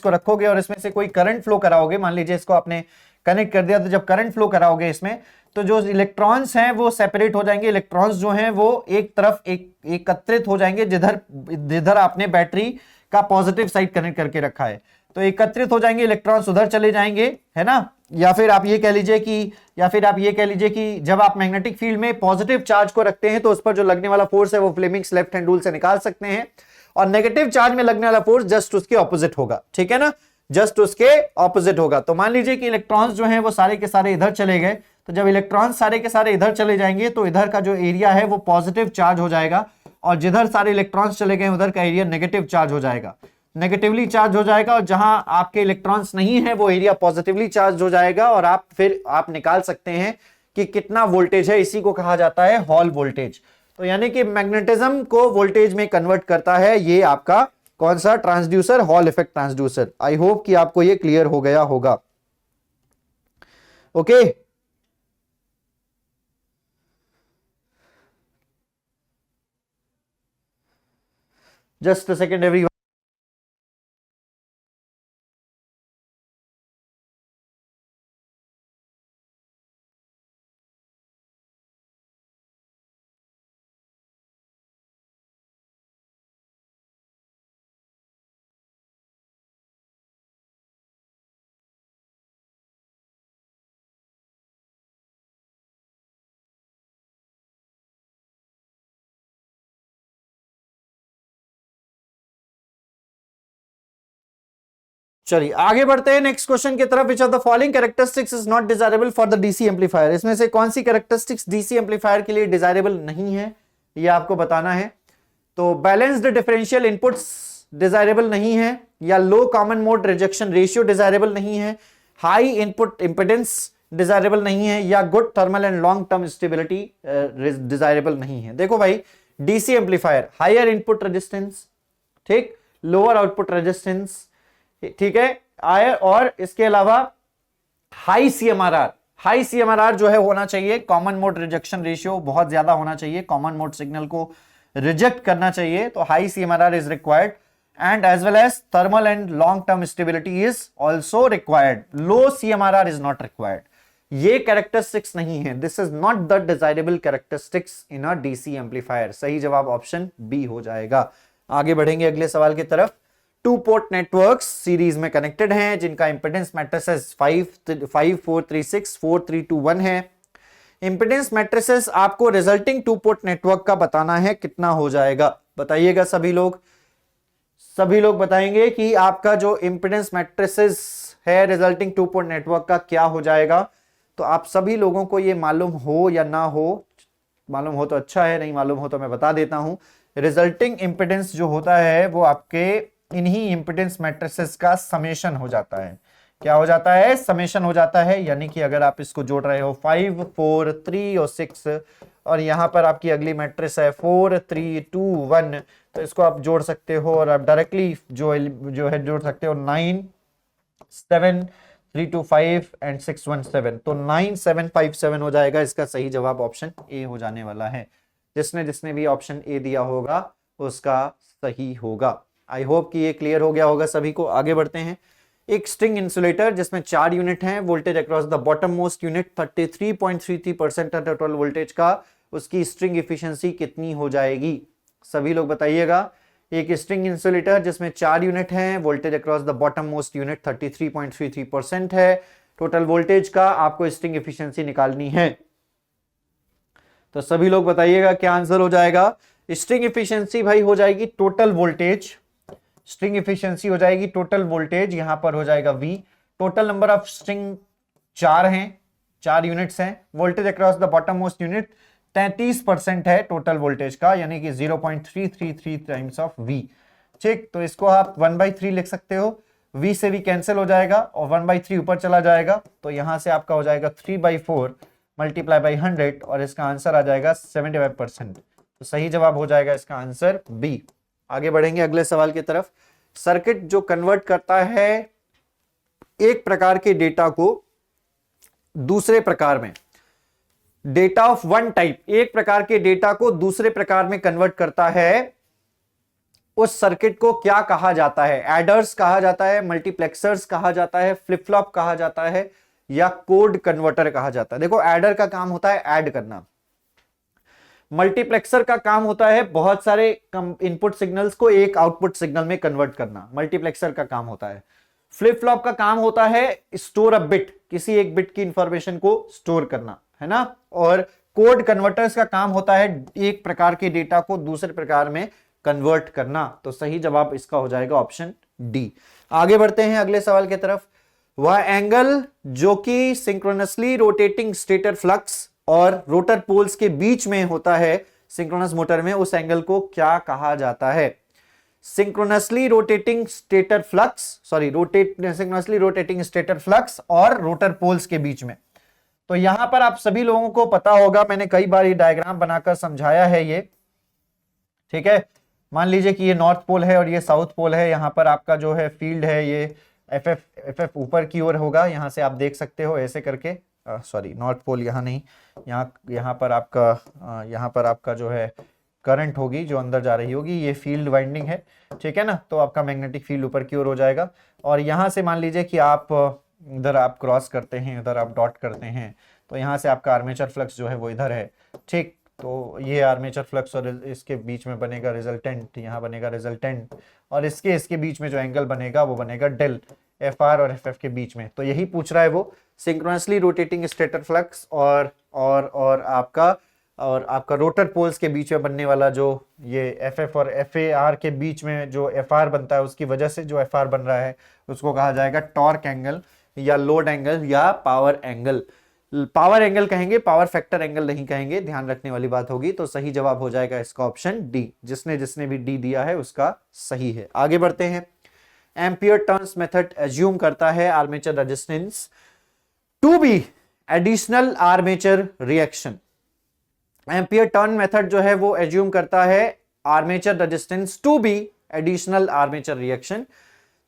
रखोगे, और इसमें से कोई करंट फ्लो कराओगे, मान लीजिए इसको आपने कनेक्ट कर दिया, तो जब करंट फ्लो कराओगे इसमें, तो जो इलेक्ट्रॉन्स हैं वो सेपरेट हो जाएंगे। इलेक्ट्रॉन्स जो हैं वो एक तरफ एकत्रित हो जाएंगे, जिधर आपने बैटरी का पॉजिटिव साइड कनेक्ट करके रखा है, तो एकत्रित हो जाएंगे, इलेक्ट्रॉन्स उधर चले जाएंगे, है ना? या फिर आप ये कह लीजिए कि जब आप मैग्नेटिक फील्ड में पॉजिटिव चार्ज को रखते हैं तो उस पर जो लगने वाला फोर्स है वो फ्लेमिंग्स लेफ्ट हैंड रूल से निकाल सकते हैं, और नेगेटिव चार्ज में लगने वाला फोर्स जस्ट उसके ऑपोजिट होगा, ठीक है ना? जस्ट उसके ऑपोजिट होगा। तो मान लीजिए कि इलेक्ट्रॉन्स जो हैं वो सारे के सारे इधर चले गए, तो जब इलेक्ट्रॉन्स सारे के सारे इधर चले जाएंगे तो इधर का जो एरिया है वो पॉजिटिव चार्ज हो जाएगा, और जिधर सारे इलेक्ट्रॉन्स चले गए उधर का एरिया नेगेटिव चार्ज हो जाएगा, नेगेटिवली चार्ज हो जाएगा। और जहां आपके इलेक्ट्रॉन्स नहीं है वो एरिया पॉजिटिवली चार्ज हो जाएगा, और आप निकाल सकते हैं कि कितना वोल्टेज है। इसी को कहा जाता है हॉल वोल्टेज। तो यानी कि मैग्नेटिज्म को वोल्टेज में कन्वर्ट करता है ये आपका कौन सा transducer? Hall effect transducer. I hope कि आपको ये क्लियर हो गया होगा। Okay just a second every. चलिए आगे बढ़ते हैं नेक्स्ट क्वेश्चन की तरफ। विच of the following characteristics is not desirable for the DC amplifier? इसमें से कौन सी कैरेक्टरिस्टिक्स डीसी एम्पलीफायर के लिए डिजायरेबल नहीं है, ये आपको बताना है। तो बैलेंस्ड डिफरेंशियल इनपुट्स डिजायरेबल नहीं है, या low common mode rejection ratio desirable नहीं है, हाई इनपुट इंपेडेंस डिजायरेबल नहीं है, या good thermal and long term stability desirable नहीं है। देखो भाई, DC amplifier higher input resistance, ठीक, लोअर आउटपुट रेजिस्टेंस, ठीक है, आए, और इसके अलावा हाई सीएमआरआर। हाई सीएमआरआर जो है होना चाहिए, कॉमन मोड रिजेक्शन रेशियो बहुत ज्यादा होना चाहिए, कॉमन मोड सिग्नल को रिजेक्ट करना चाहिए, तो high CMRR is required, and as well as thermal and long term stability is also required. Low CMRR is not required. ये कैरेक्टरिस्टिक्स नहीं है, this is not the desirable characteristics in a DC amplifier. सही जवाब ऑप्शन बी हो जाएगा। आगे बढ़ेंगे अगले सवाल की तरफ। टू पोर्ट नेटवर्क्स सीरीज में कनेक्टेड हैं जिनका इंपेडेंस मैट्रिसेस 5 4 3 6 4 3 2 1 है। इंपेडेंस मैट्रिसेस आपको रिजल्टिंग टू पोर्ट नेटवर्क का बताना है, कितना हो जाएगा बताइएगा सभी लोग। सभी लोग बताएंगे कि आपका जो इंपेडेंस मैट्रिसेस है रिजल्टिंग टू पोर्ट नेटवर्क का क्या हो जाएगा। तो आप सभी लोगों को ये मालूम हो या ना हो, मालूम हो तो अच्छा है, नहीं मालूम हो तो मैं बता देता हूं। रिजल्टिंग इंपेडेंस जो होता है वो आपके इन्हीं इंपेडेंस मैट्रिसेस का समेशन हो जाता है। क्या हो जाता है? समेशन हो जाता है। यानी कि अगर आप इसको जोड़ रहे हो 5 4 3 और 6, और यहां पर आपकी अगली मैट्रिक्स है 4 3 2 1, तो इसको आप जोड़ सकते हो और आप डायरेक्टली जो है जोड़ सकते हो 9 7 3 2 5 एंड 6 1 7, तो 9 7 5 7 हो जाएगा। इसका सही जवाब ऑप्शन ए हो जाने वाला है। जिसने जिसने भी ऑप्शन ए दिया होगा उसका सही होगा। आई होप कि ये क्लियर हो गया होगा सभी को। आगे बढ़ते हैं। एक स्ट्रिंग इंसुलेटर जिसमें 4 यूनिट हैं, voltage across the bottom most unit 33.33% total voltage का, उसकी स्ट्रिंग इफिशियंसी कितनी हो जाएगी? सभी लोग बताइएगा। एक स्ट्रिंग इंसुलेटर जिसमें 4 यूनिट हैं, voltage across the bottom most unit 33.33% है, टोटल वोल्टेज का आपको स्ट्रिंग इफिशियंसी निकालनी है। तो सभी लोग बताइएगा क्या आंसर हो जाएगा। स्ट्रिंग इफिशियंसी भाई हो जाएगी टोटल वोल्टेज, स्ट्रिंग इफिशियंसी हो जाएगी टोटल वोल्टेज, यहां पर हो जाएगा V। Total number of string 4 हैं, 4 यूनिट्स हैं, voltage across the bottom most unit 33% है टोटल वोल्टेज का, यानी कि 0.333 टाइम्स ऑफ V। ठीक, तो इसको आप 1/3 लिख सकते हो। V से V कैंसिल हो जाएगा और 1/3 ऊपर चला जाएगा, तो यहां से आपका हो जाएगा 3/4 मल्टीप्लाई बाई 100, और इसका आंसर आ जाएगा 75%। तो सही जवाब हो जाएगा इसका आंसर B। आगे बढ़ेंगे अगले सवाल की तरफ। सर्किट जो कन्वर्ट करता है एक प्रकार के डेटा को दूसरे प्रकार में, डेटा ऑफ वन टाइप, एक प्रकार के डेटा को दूसरे प्रकार में कन्वर्ट करता है, उस सर्किट को क्या कहा जाता है? एडर्स कहा जाता है, मल्टीप्लेक्सर्स कहा जाता है, फ्लिप फ्लॉप कहा जाता है, या कोड कन्वर्टर कहा जाता है? देखो, एडर का काम होता है ऐड करना, मल्टीप्लेक्सर का काम होता है बहुत सारे इनपुट सिग्नल्स को एक आउटपुट सिग्नल में कन्वर्ट करना, मल्टीप्लेक्सर का काम होता है। फ्लिप फ्लॉप का काम होता है स्टोर अ बिट, किसी एक बिट की इंफॉर्मेशन को स्टोर करना, है ना। और कोड कन्वर्टर्स का काम होता है एक प्रकार के डेटा को दूसरे प्रकार में कन्वर्ट करना। तो सही जवाब इसका हो जाएगा ऑप्शन डी। आगे बढ़ते हैं अगले सवाल की तरफ। वह एंगल जो कि सिंक्रोनसली रोटेटिंग स्टेटर फ्लक्स और रोटर पोल्स के बीच में होता है सिंक्रोनस मोटर में, उस एंगल को क्या कहा जाता है? Synchronously rotating stator flux, synchronously rotating stator flux और रोटर पोल्स के बीच में। तो यहां पर आप सभी लोगों को पता होगा, मैंने कई बार ये डायग्राम बनाकर समझाया है ये, ठीक है। मान लीजिए कि ये नॉर्थ पोल है और ये साउथ पोल है, यहाँ पर आपका जो है फील्ड है ये एफ ऊपर की ओर होगा, यहाँ से आप देख सकते हो ऐसे करके, सॉरी नॉर्थ पोल यहाँ नहीं, यहाँ पर आपका जो है करंट होगी जो अंदर जा रही होगी, ये फील्ड वाइंडिंग है, ठीक है ना। तो आपका मैग्नेटिक फील्ड ऊपर की ओर हो जाएगा, और यहाँ से मान लीजिए कि आप इधर आप क्रॉस करते हैं, इधर आप डॉट करते हैं, तो यहाँ से आपका आर्मेचर फ्लक्स जो है वो इधर है, ठीक। तो ये आर्मेचर फ्लक्स और इसके बीच में बनेगा रिजल्टेंट, यहाँ बनेगा रिजल्टेंट, और इसके बीच में जो एंगल बनेगा वो बनेगा डेल, एफ आर और एफ एफ के बीच में। तो यही पूछ रहा है वो, सिंक्रोनसली रोटेटिंग स्टेटर फ्लक्स और आपका रोटर पोल्स के बीच में बनने वाला जो ये एफ एफ और एफ ए आर के बीच में जो एफ आर बनता है, उसकी वजह से जो एफ आर बन रहा है उसको कहा जाएगा टॉर्क एंगल या लोड एंगल या पावर एंगल। पावर एंगल कहेंगे, पावर फैक्टर एंगल नहीं कहेंगे, ध्यान रखने वाली बात होगी। तो सही जवाब हो जाएगा इसका ऑप्शन डी, जिसने भी डी दिया है उसका सही है। आगे बढ़ते हैं। एम्पियर टर्न्स मेथड एज्यूम करता है armature resistance to be additional armature reaction. Ampere turn method जो है वो एज्यूम करता है armature resistance to be additional armature reaction.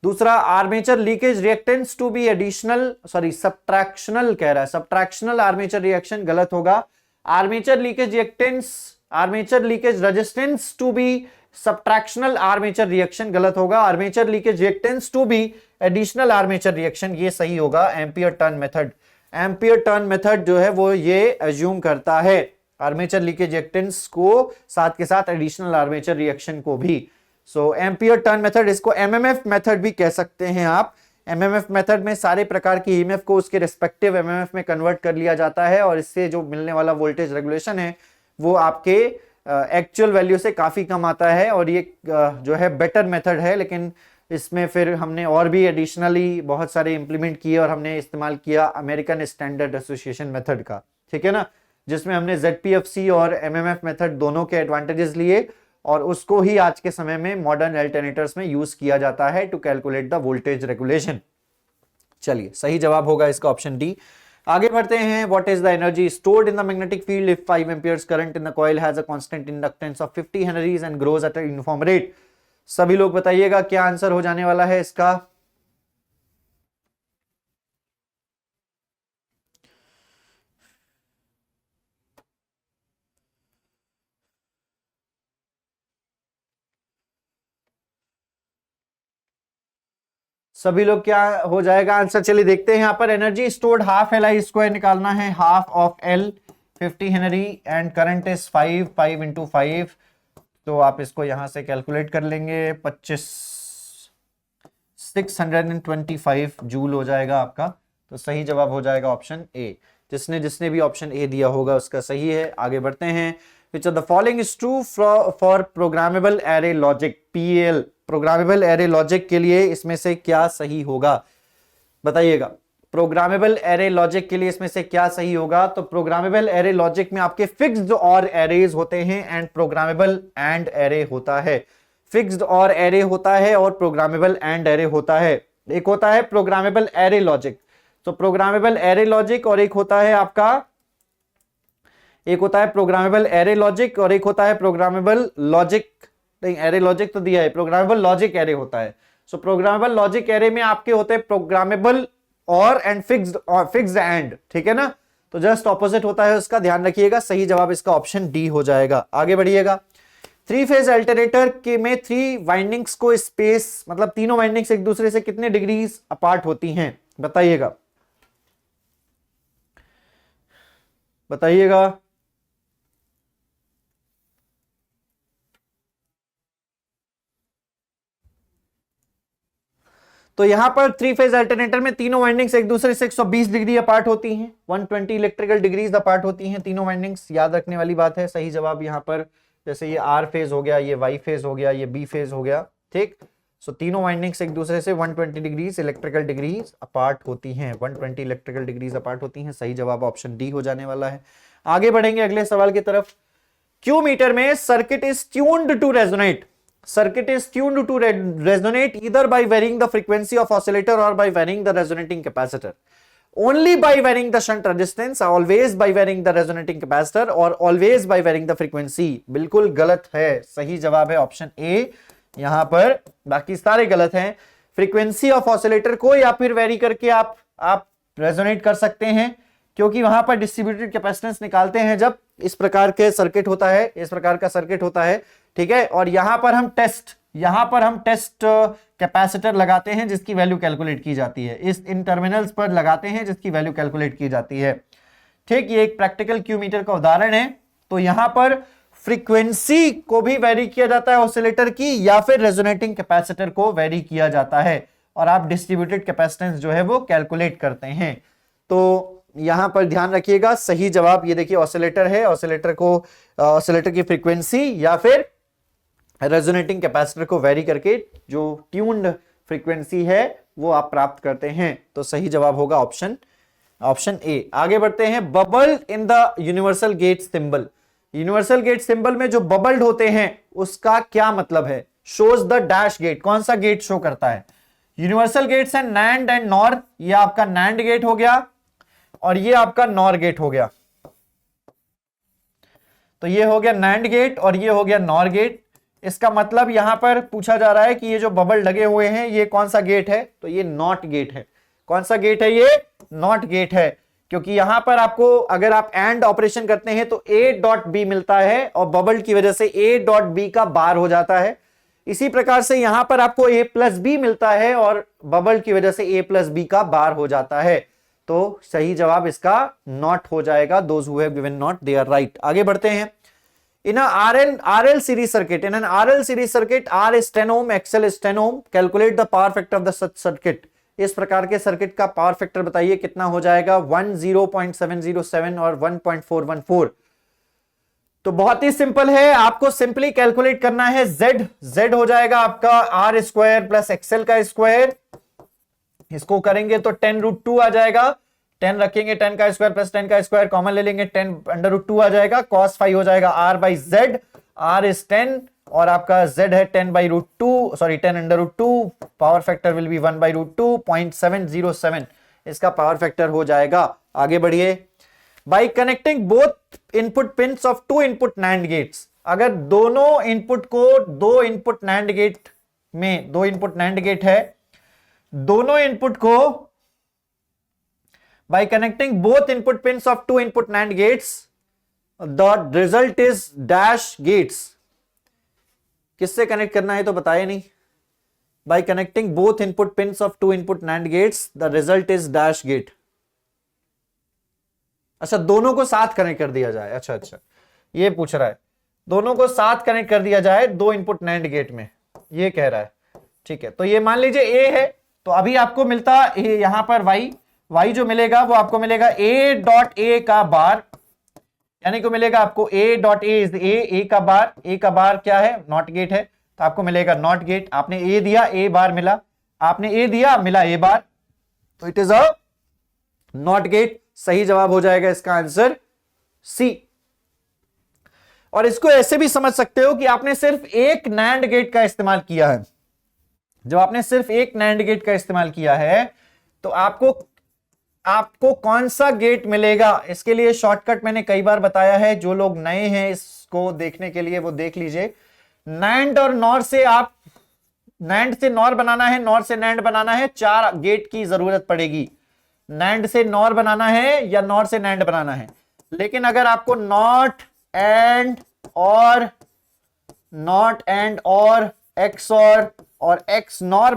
दूसरा, armature leakage reactance to be additional, sorry subtractional कह रहा है, सब्ट्रैक्शनल आर्मेचर रिएक्शन गलत होगा। Armature leakage resistance to be subtractional armature reaction गलत होगा। Armature leakage reactance to be additional armature reaction, ये सही होगा। एम्पियर टर्न मेथड जो है वो ये एज्यूम करता है आर्मेचर लीकेज रिएक्टेंस को साथ के साथ एडिशनल आर्मेचर रिएक्शन को भी। सो एम्पियर टर्न मेथड, इसको एमएमएफ मेथड भी कह सकते हैं आप। एमएमएफ मेथड में सारे प्रकार की ईएमएफ को उसके रिस्पेक्टिव एमएमएफ में कन्वर्ट कर लिया जाता है, और इससे जो मिलने वाला वोल्टेज रेगुलेशन है वो आपके एक्चुअल वैल्यू से काफी कम आता है, और ये जो है बेटर मेथड है। लेकिन इसमें फिर हमने और भी एडिशनली बहुत सारे इंप्लीमेंट किए, और हमने इस्तेमाल किया अमेरिकन स्टैंडर्ड एसोसिएशन मेथड का, ठीक है ना, जिसमें हमने ZPFC और MMF मेथड दोनों के एडवांटेजेस लिए, और उसको ही आज के समय में मॉडर्न अल्टरनेटर्स में यूज किया जाता है to calculate the voltage regulation. चलिए, सही जवाब होगा इसका ऑप्शन डी। आगे बढ़ते हैं। What is the energy stored in the magnetic field if 5 amperes current in the coil has a constant inductance of 50 Henrys and grows at a uniform rate. सभी लोग बताइएगा क्या आंसर हो जाने वाला है इसका। सभी लोग क्या हो जाएगा आंसर, चलिए देखते हैं। यहां पर energy stored half L I square निकालना है, half of L 50 Henry and current is 5 into 5, तो आप इसको यहां से कैलकुलेट कर लेंगे, 625 जूल हो जाएगा आपका। तो सही जवाब हो जाएगा ऑप्शन ए। जिसने भी ऑप्शन ए दिया होगा उसका सही है। आगे बढ़ते हैं। Which of the following is true for programmable array logic PAL? Programmable array logic के लिए इसमें से क्या सही होगा, बताइएगा। प्रोग्रामेबल एरे लॉजिक के लिए इसमें से क्या सही होगा। तो प्रोग्रामेबल एरे लॉजिक में आपके फिक्स्ड और एरेज होते हैं एंड प्रोग्रामेबल एंड एरे होता है। फिक्स्ड और एरे होता है और प्रोग्रामेबल एंड एरे होता है। एक होता है प्रोग्रामेबल एरे लॉजिक, तो प्रोग्रामेबल एरे लॉजिक, और एक होता है आपका, एक होता है प्रोग्रामेबल एरे लॉजिक और एक होता है प्रोग्रामेबल लॉजिक, नहीं एरे लॉजिक तो दिया है, प्रोग्रामेबल लॉजिक एरे होता है। सो प्रोग्रामेबल लॉजिक एरे में आपके होते हैं प्रोग्रामेबल और एंड फिक्स्ड एंड, ठीक है ना। तो जस्ट ऑपोजिट होता है उसका, ध्यान रखिएगा। सही जवाब इसका ऑप्शन डी हो जाएगा। आगे बढ़िएगा। 3 फेज अल्टरनेटर के में 3 वाइंडिंग्स को स्पेस, मतलब तीनों वाइंडिंग्स एक दूसरे से कितने डिग्रीज अपार्ट होती हैं, बताइएगा, बताइएगा। तो यहां पर 3 फेज अल्टरनेटर में तीनों वाइंडिंग्स एक दूसरे से 120 डिग्री अपार्ट होती हैं, 120 इलेक्ट्रिकल डिग्रीज अपार्ट होती हैं तीनों वाइंडिंग्स, याद रखने वाली बात है। सही जवाब यहां पर, जैसे ये आर फेज हो गया, ये वाई फेज हो गया, ये बी फेज हो गया, ठीक। सो तीनों वाइंडिंग्स एक दूसरे से 120 डिग्रीज इलेक्ट्रिकल डिग्रीज अपार्ट होती हैं, 120 इलेक्ट्रिकल डिग्रीज अपार्ट होती हैं। सही जवाब ऑप्शन डी हो जाने वाला है। आगे बढ़ेंगे अगले सवाल की तरफ। क्यू मीटर में circuit is tuned to resonate, circuit is tuned to resonate either by varying the frequency of oscillator or by varying the resonating capacitor। Only by varying the shunt resistance, always by varying the resonating capacitor, और always by varying the frequency. बिल्कुल गलत है, सही जवाब है ऑप्शन ए यहां पर, बाकी सारे गलत हैं। फ्रीक्वेंसी ऑफ ऑसिलेटर को या फिर वेरी करके आप रेजोनेट कर सकते हैं, क्योंकि वहां पर डिस्ट्रीब्यूटेड कैपेसिटेंस निकालते हैं जब इस प्रकार के सर्किट होता है, इस प्रकार का सर्किट होता है, ठीक है। और यहां पर हम टेस्ट कैपेसिटर लगाते हैं जिसकी वैल्यू कैलकुलेट की जाती है, इन टर्मिनल्स पर लगाते हैं जिसकी वैल्यू कैलकुलेट की जाती है, ठीक। ये एक प्रैक्टिकल क्यू मीटर का उदाहरण है। तो यहां पर फ्रीक्वेंसी को भी वेरी किया जाता है ऑसिलेटर की, या फिर रेजोनेटिंग कैपेसिटर को वेरी किया जाता है, और आप डिस्ट्रीब्यूटेड कैपेसिटेंस जो है वो कैलकुलेट करते हैं। तो यहां पर ध्यान रखिएगा, सही जवाब ये देखिए ऑसिलेटर है, ऑसिलेटर की फ्रीक्वेंसी या फिर रेजोनेटिंग कैपेसिटर को वेरी करके जो ट्यून्ड फ्रीक्वेंसी है वो आप प्राप्त करते हैं। तो सही जवाब होगा ऑप्शन ए। आगे बढ़ते हैं, bubble in the universal gate symbol. Universal gate symbol में जो बबल्ड होते हैं उसका क्या मतलब है? शोज द डैश गेट, कौन सा गेट शो करता है? यूनिवर्सल गेट्स है नैंड एंड नॉर, ये आपका नैंड गेट हो गया और ये आपका नॉर गेट हो गया। तो ये हो गया नैंड गेट और ये हो गया नॉर गेट। इसका मतलब यहां पर पूछा जा रहा है कि ये जो बबल लगे हुए हैं ये कौन सा गेट है? तो ये नॉट गेट है। कौन सा गेट है? ये नॉट गेट है, क्योंकि यहां पर आपको अगर आप एंड ऑपरेशन करते हैं तो ए डॉट बी मिलता है और बबल की वजह से ए डॉट बी का बार हो जाता है। इसी प्रकार से यहां पर आपको ए प्लस बी मिलता है और बबल की वजह से ए प्लस बी का बार हो जाता है। तो सही जवाब इसका नॉट हो जाएगा। Those who have given NOT they are right. आगे बढ़ते हैं। In a RL series circuit, in an RL series circuit, R is 10 ohm, XL is 10 ohm. Calculate the power factor of the such circuit. इस प्रकार के सर्किट का पावर फैक्टर बताइए कितना हो जाएगा? 10.707 और 1.414। तो बहुत ही सिंपल है, आपको सिंपली कैलकुलेट करना है Z हो जाएगा आपका R स्क्वायर प्लस XL का स्क्वायर। इसको करेंगे तो 10√2 आ जाएगा। 10 रखेंगे, 10 का स्क्वायर प्लस 10 का स्क्वायर कॉमन ले लेंगे, 10√2 आ जाएगा। cos फाई हो जाएगा R by Z, R is 10 और आपका Z है 10/√2, sorry 10√2। Power factor will be 1/√2, 0.707 इसका पावर फैक्टर हो जाएगा। आगे बढ़िए। By connecting both input pins of 2 input NAND gates, अगर दोनों इनपुट को 2 इनपुट NAND गेट में, 2 इनपुट NAND गेट है, दोनों इनपुट को by connecting both input pins of 2 input NAND gates, the result is dash gates. किससे कनेक्ट करना है तो बताया नहीं। by connecting both input pins of 2 input NAND gates, the result is dash gate. अच्छा, दोनों को साथ कनेक्ट कर दिया जाए। अच्छा, ये पूछ रहा है दोनों को साथ कनेक्ट कर दिया जाए 2 इनपुट NAND गेट में, ये कह रहा है। ठीक है, तो ये मान लीजिए A है, तो अभी आपको मिलता है यहां पर y जो मिलेगा वो आपको मिलेगा a डॉट ए का बार, यानी को मिलेगा आपको a dot A is a का बार। a का बार क्या है? नॉट गेट है, तो आपको मिलेगा नॉट गेट। आपने a दिया, a बार मिला, आपने a दिया, मिला a बार, तो it is a not gate. सही जवाब हो जाएगा इसका आंसर C। और इसको ऐसे भी समझ सकते हो कि आपने सिर्फ एक NAND गेट का इस्तेमाल किया है। जब आपने सिर्फ एक NAND गेट का इस्तेमाल किया है तो आपको कौन सा गेट मिलेगा? इसके लिए शॉर्टकट मैंने कई बार बताया है, जो लोग नए हैं इसको देखने के लिए वो देख लीजिए। नैंड और नॉर से आप नैंड से नॉर बनाना है, नॉर से नैंड बनाना है, 4 गेट की जरूरत पड़ेगी। नैंड से नॉर बनाना है या नॉर से नैंड बनाना है। लेकिन अगर आपको नॉट एंड और XOR और XNOR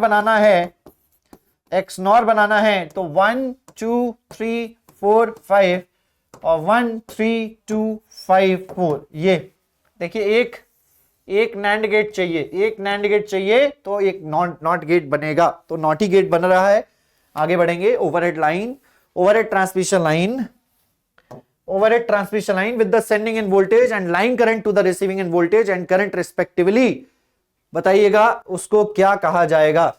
बनाना है तो 1 2 3 4 5 और 1 3 2 5 4। ये देखिए, एक NAND गेट चाहिए, एक NAND गेट चाहिए तो एक नॉट गेट बनेगा। तो नॉटी गेट बन रहा है। आगे बढ़ेंगे। Overhead transmission line with the sending end voltage and line current to the receiving end voltage and current respectively, बताइएगा उसको क्या कहा जाएगा?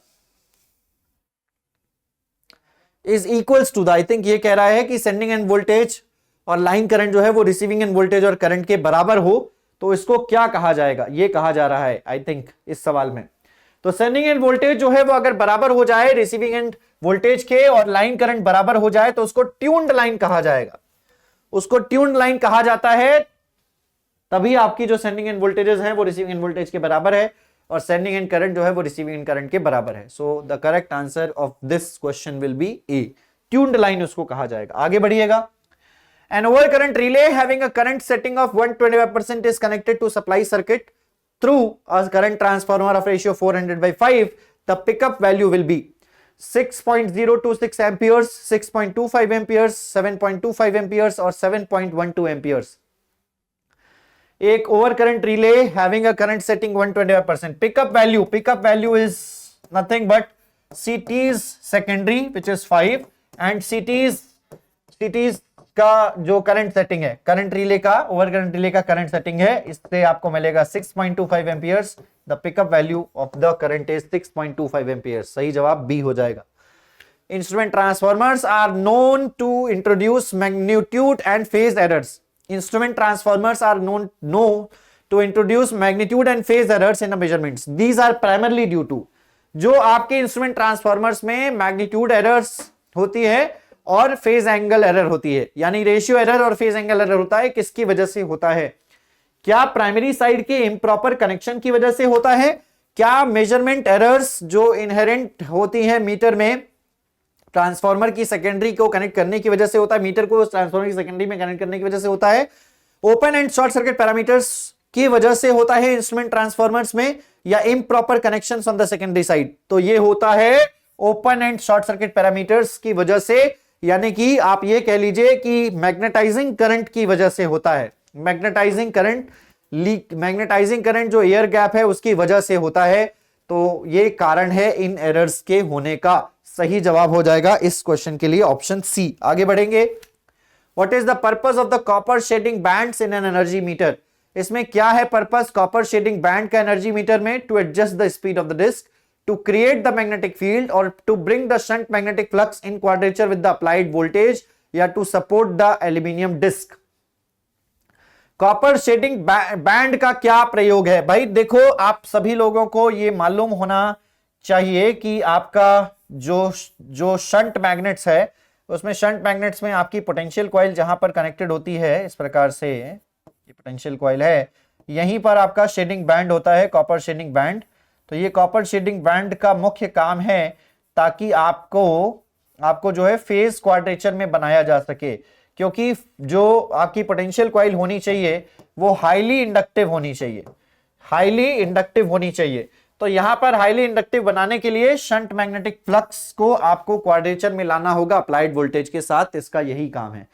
Is equals to the, I think ये कह रहा है कि सेंडिंग एंड वोल्टेज और लाइन करंट जो है वो रिसीविंग एंड वोल्टेज और करंट के बराबर हो, तो इसको क्या कहा जाएगा? ये कहा जा रहा है आई थिंक इस सवाल में। तो सेंडिंग एंड वोल्टेज जो है वो अगर बराबर हो जाए रिसीविंग एंड वोल्टेज के और लाइन करंट बराबर हो जाए तो उसको ट्यून्ड लाइन कहा जाएगा, उसको ट्यून्ड लाइन कहा जाता है। तभी आपकी जो सेंडिंग एंड वोल्टेजेस हैं वो रिसीविंग एंड वोल्टेज के बराबर है और सेंडिंग एंड करंट जो है वो रिसीविंग एंड करंट के बराबर है। सो the correct answer of this question will be A, tuned line उसको कहा जाएगा। आगे बढ़िएगा। An overcurrent relay having a current setting of 125% is connected to supply circuit through a current transformer of ratio 400/5. The pickup value will be 6.026 amperes, 6.25 amperes, 7.25 amperes और 7.12 amperes. एक overcurrent relay having a current setting 125%. Pickup value is nothing but CT's secondary which is 5 and CT's का जो करंट सेटिंग है, करंट रिले का, ओवर करंट रिले का करंट सेटिंग है, इससे आपको मिलेगा 6.25 amperes. The pickup value of the current is 6.25 amperes. सही जवाब बी हो जाएगा। Instrument transformers are known to introduce magnitude and phase errors. Instrument transformers are known to introduce magnitude and phase errors in measurements. These are primarily due to, जो आपके इंस्ट्रूमेंट ट्रांसफॉर्मर्स में मैग्नीट्यूड एरर्स होती है और फेज एंगल एरर होती है, यानी रेशियो एरर और फेज एंगल एरर होता है, किसकी वजह से होता है? क्या प्राइमरी साइड के इम्प्रॉपर कनेक्शन की वजह से होता है? क्या मेजरमेंट एरर्स जो इनहेरेंट होती हैं मीटर में ट्रांसफार्मर की सेकेंडरी को कनेक्ट करने की वजह से होता है, मीटर को ट्रांसफार्मर की सेकेंडरी में कनेक्ट करने की वजह से होता है? Open and short circuit parameters की वजह से होता है इंस्ट्रूमेंट ट्रांसफार्मर्स में, या improper connections on the secondary side? तो ये होता है open and short circuit parameters की वजह से, यानी कि आप ये कह लीजिए कि मैग्नेटाइजिंग करंट की वजह से होता है। मैग्नेटाइजिंग करंट जो एयर गैप है उसकी वजह से होता है। तो ये कारण है इन एरर्स के होने का। सही जवाब हो जाएगा इस क्वेश्चन के लिए ऑप्शन सी। आगे बढ़ेंगे। What is the purpose of the copper shading bands in an energy meter? इसमें क्या है पर्पस कॉपर शेडिंग बैंड का एनर्जी मीटर में? To adjust the speed of the disc, to create the magnetic field or to bring the shunt magnetic flux in quadrature with the applied voltage, या to support the aluminium disc। Copper shading band का क्या प्रयोग है? भाई देखो, आप सभी लोगों को ये मालूम होना चाहिए कि आपका जो शंट मैग्नेट्स है उसमें, शंट मैग्नेट्स में आपकी पोटेंशियल कॉइल जहां पर कनेक्टेड होती है, इस प्रकार से ये पोटेंशियल कॉइल है, यहीं पर आपका शेडिंग बैंड होता है, कॉपर शेडिंग बैंड। तो ये कॉपर शेडिंग बैंड का मुख्य काम है ताकि आपको जो है फेज क्वाड्रेचर में बनाया जा सके, क्योंकि जो आपकी पोटेंशियल कॉइल होनी चाहिए वो हाईली इंडक्टिव होनी चाहिए, हाईली इंडक्टिव होनी चाहिए। तो यहां पर हाईली इंडक्टिव बनाने के लिए शंट मैग्नेटिक फ्लक्स को आपको क्वाड्रेचर में लाना होगा अप्लाइड वोल्टेज के साथ, इसका यही काम है।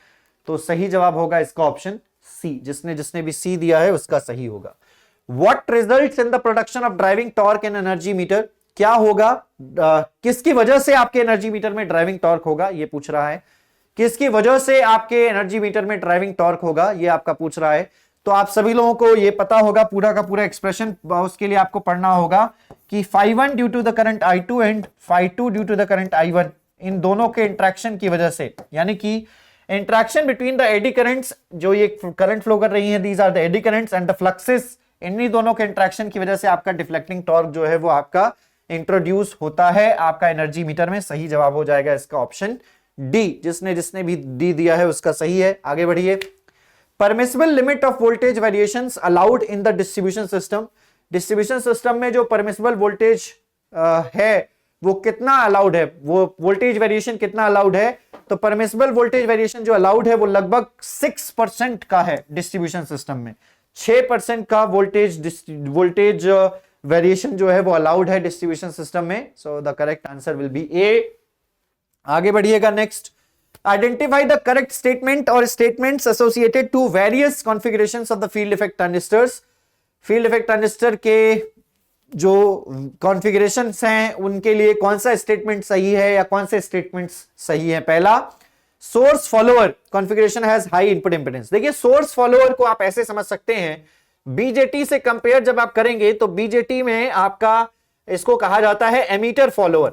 तो सही जवाब होगा इसका ऑप्शन सी। जिसने भी सी दिया है उसका सही होगा। What results in the production of driving torque in energy meter? क्या होगा, किसकी वजह से आपके एनर्जी मीटर में ड्राइविंग टॉर्क होगा, ये पूछ रहा है। किसकी वजह से आपके एनर्जी मीटर में ड्राइविंग टॉर्क होगा, ये आपका पूछ रहा है। तो आप सभी लोगों को ये पता होगा पूरा का पूरा एक्सप्रेशन, उसके लिए आपको पढ़ना होगा कि phi1 due to the current I2 and phi2 due to the current I1, इन दोनों के इंट्रैक्शन की वजह से, यानी कि interaction between the eddy currents, जो ये करंट फ्लो कर रही है, these are the eddy currents and the fluxes, इन्हीं दोनों के इंट्रैक्शन की वजह से आपका डिफ्लेक्टिंग टॉर्क जो है वो आपका इंट्रोड्यूस होता है आपका एनर्जी मीटर में। सही जवाब हो जाएगा इसका ऑप्शन डी। जिसने भी डी दिया है उसका सही है। आगे बढ़िए। Permissible limit of voltage variations allowed in the distribution system. Distribution system में जो परमिसिबल वोल्टेज है वो कितना अलाउड है, वो वोल्टेज वेरिएशन कितना अलाउड है? तो परमिसिबल वोल्टेज वेरिएशन जो अलाउड है वो लगभग 6% का है डिस्ट्रीब्यूशन सिस्टम में। 6% का वोल्टेज वेरिएशन जो है वो अलाउड है डिस्ट्रीब्यूशन सिस्टम में। So the correct answer will be A. आगे बढ़िएगा। Next, identify the correct statement और statements associated to various configurations of the field effect transistors. Field effect transistor के जो कॉन्फ़िगरेशंस हैं उनके लिए कौन सा स्टेटमेंट सही है या कौन से स्टेटमेंट्स सही है? पहला, source follower configuration has high input impedance. देखिए, सोर्स फॉलोअर को आप ऐसे समझ सकते हैं, बीजेटी से कंपेयर जब आप करेंगे तो बीजेटी में आपका इसको कहा जाता है emitter follower,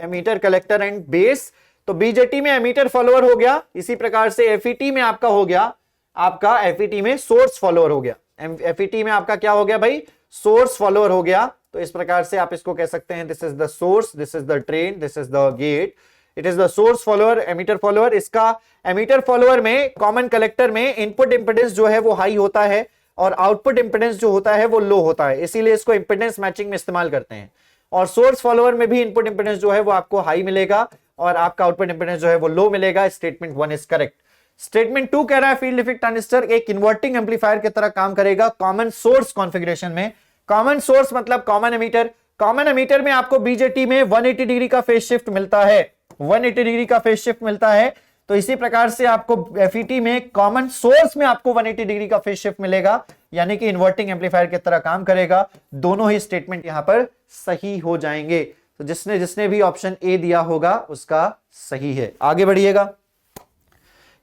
emitter collector and base. तो बीजेटी में एमीटर फॉलोअर हो गया, इसी प्रकार से एफईटी में आपका हो गया, आपका एफईटी में सोर्स फॉलोअर हो गया। एफईटी में आपका क्या हो गया भाई? सोर्स फॉलोअर हो गया। तो इस प्रकार से आप इसको कह सकते हैं, this is the source, this is the drain, this is the gate, it is the source follower, emitter follower. इसका एमीटर फॉलोअर में, कॉमन कलेक्टर में इनपुट इंपेडेंस जो है वो हाई होता है और आउटपुट इंपेडेंस जो होता है वो लो होता है, इसीलिए इसको इंपेडेंस मैचिंग में इस्तेमाल करते हैं। और सोर्स फॉलोअर में भी इनपुट इंपेडेंस जो है वो आपको हाई मिलेगा और आपका आउटपुट इंपेडेंस जो है वो लो मिलेगा। Statement 1 is correct. स्टेटमेंट 2 कह रहा है फील्ड इफेक्ट ट्रांजिस्टर एक इन्वर्टिंग एम्पलीफायर की तरह काम करेगा कॉमन सोर्स कॉन्फ़िगरेशन में। कॉमन सोर्स मतलब कॉमन एमीटर। कॉमन एमीटर में आपको बीजेटी में 180 डिग्री का फेज शिफ्ट मिलता है, 180 डिग्री का फेज शिफ्ट मिलता है। तो इसी प्रकार से आपको एफईटी में कॉमन सोर्स में आपको 180 डिग्री का फेज शिफ्ट मिलेगा, यानी कि इन्वर्टिंग एम्पलीफायर की तरह काम करेगा। दोनों ही स्टेटमेंट यहां पर सही हो जाएंगे। तो जिसने जिसने भी ऑप्शन ए दिया होगा उसका सही है। आगे बढ़िएगा।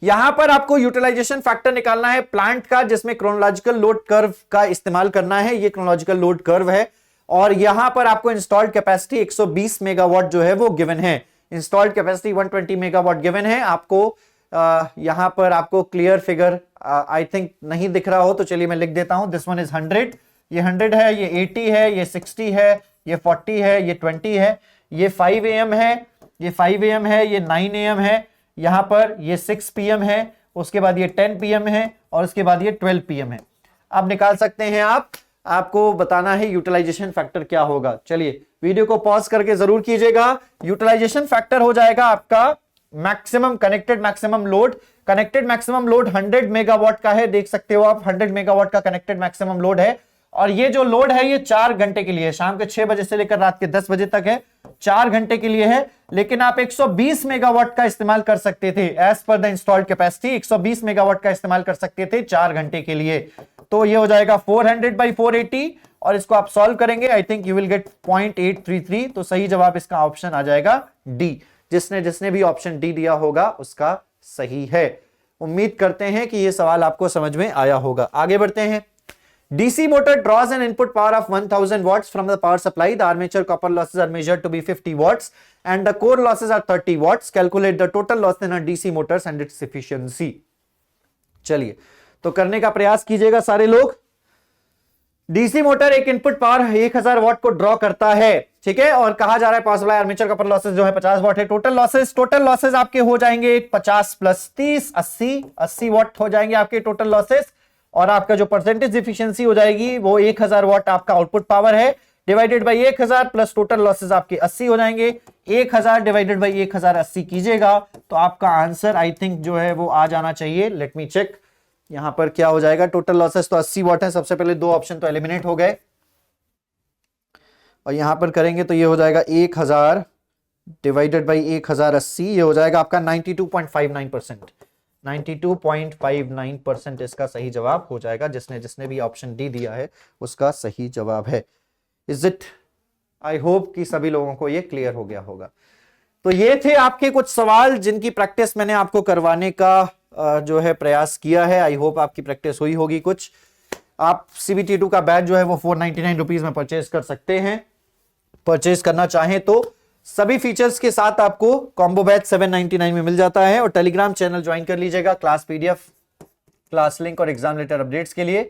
यहां पर आपको यूटिलाइजेशन फैक्टर निकालना है प्लांट का, जिसमें क्रोनोलॉजिकल लोड कर्व का इस्तेमाल करना है। ये क्रोनोलॉजिकल लोड कर्व है और यहां पर आपको इंस्टॉल्ड कैपेसिटी 120 मेगावाट जो है वो गिवन है। इंस्टॉल्ड कैपेसिटी 120 मेगावाट गिवन है आपको। यहां पर आपको क्लियर फिगर आई थिंक नहीं दिख रहा हो तो चलिए मैं लिख देता हूं। दिस वन इज 100, ये 100 है, ये 80 है, ये 60 है, ये 40 है, ये 20 है, ये 5 AM है, ये 5 AM है, ये 9 AM है, यहां पर ये 6 PM है, उसके बाद ये 10 PM है और उसके बाद ये 12 PM है। अब निकाल सकते हैं आप, आपको बताना है यूटिलाइजेशन फैक्टर क्या होगा। चलिए वीडियो को पॉज करके जरूर कीजिएगा। यूटिलाइजेशन फैक्टर हो जाएगा आपका maximum connected maximum load. Connected maximum load 100 megawatt का है, देख सकते हो आप 100 मेगावाट का कनेक्टेड मैक्सिमम लोड है। और ये जो लोड है ये 4 घंटे के लिए है, शाम के 6 बजे से लेकर रात के 10 बजे तक है, 4 घंटे के लिए है। लेकिन आप 120 मेगावाट का इस्तेमाल कर सकते थे, as per the installed capacity 120 megawatt का इस्तेमाल कर सकते थे 4 घंटे के लिए। तो ये हो जाएगा 400 by 480 और इसको आप सॉल्व करेंगे, I think you will get 0.833। तो सही जवाब इसका ऑप्शन आ जाएगा डी। जिसने जिसने भी ऑप्शन डी दिया होगा उसका सही है। उम्मीद करते हैं कि यह सवाल आपको समझ में आया होगा। आगे बढ़ते हैं। DC motor draws an input power of 1000 watts from the power supply. The armature copper losses are measured to be 50 watts and the core losses are 30 watts. Calculate the total loss in a DC motors and its efficiency. चलिए तो करने का प्रयास कीजिएगा सारे लोग। डीसी मोटर एक इनपुट पावर 1000 वाट को ड्रॉ करता है, ठीक है, और कहा जा रहा है power supply armature copper losses जो है 50 वाट है। टोटल लॉसेस आपके हो जाएंगे 50 प्लस 30 80 वाट हो जाएंगे आपके टोटल लॉसेस। और आपका जो परसेंटेज एफिशिएंसी हो जाएगी वो 1000 वाट आपका आउटपुट पावर है, divided by 1000 plus total losses आपके 80 हो जाएंगे। 1000 डिवाइडेड बाई 1080 कीजिएगा तो आपका आंसर आई थिंक जो है वो आ जाना चाहिए। लेट मी चेक यहां पर क्या हो जाएगा। टोटल लॉसेस तो 80 वाट है, सबसे पहले 2 ऑप्शन तो एलिमिनेट हो गए और यहां पर करेंगे तो ये हो जाएगा 1000 डिवाइडेड बाई 1080, ये हो जाएगा आपका 92.59%। 92.59% इसका सही जवाब हो जाएगा। जिसने जिसने भी ऑप्शन डी दिया है उसका सही जवाब है। Is it? आई होप कि सभी लोगों को ये क्लियर हो गया होगा। तो ये थे आपके कुछ सवाल जिनकी प्रैक्टिस मैंने आपको करवाने का जो है प्रयास किया है। आई होप आपकी प्रैक्टिस हुई होगी कुछ। आप CBT2 का बैच जो है वो 499 रुपीज में परचेज कर सकते हैं। परचेज करना चाहें तो सभी फीचर्स के साथ आपको कॉम्बो बैच 799 में मिल जाता है। और टेलीग्राम चैनल ज्वाइन कर लीजिएगा क्लास PDF, क्लास लिंक और एग्जाम लेटर अपडेट्स के लिए।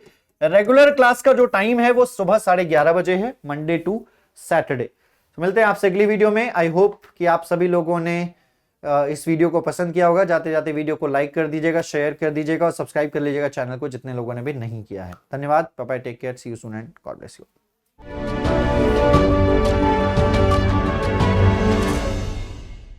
रेगुलर क्लास का जो टाइम है वो सुबह 11:30 बजे है, मंडे टू सैटरडे। तो मिलते हैं आपसे अगली वीडियो में। आई होप कि आप सभी लोगों ने इस वीडियो को पसंद किया होगा। जाते जाते वीडियो को लाइक कर दीजिएगा, शेयर कर दीजिएगा और सब्सक्राइब कर लीजिएगा चैनल को जितने लोगों ने भी नहीं किया है। धन्यवाद। Bye bye, take care, see you soon and God bless you.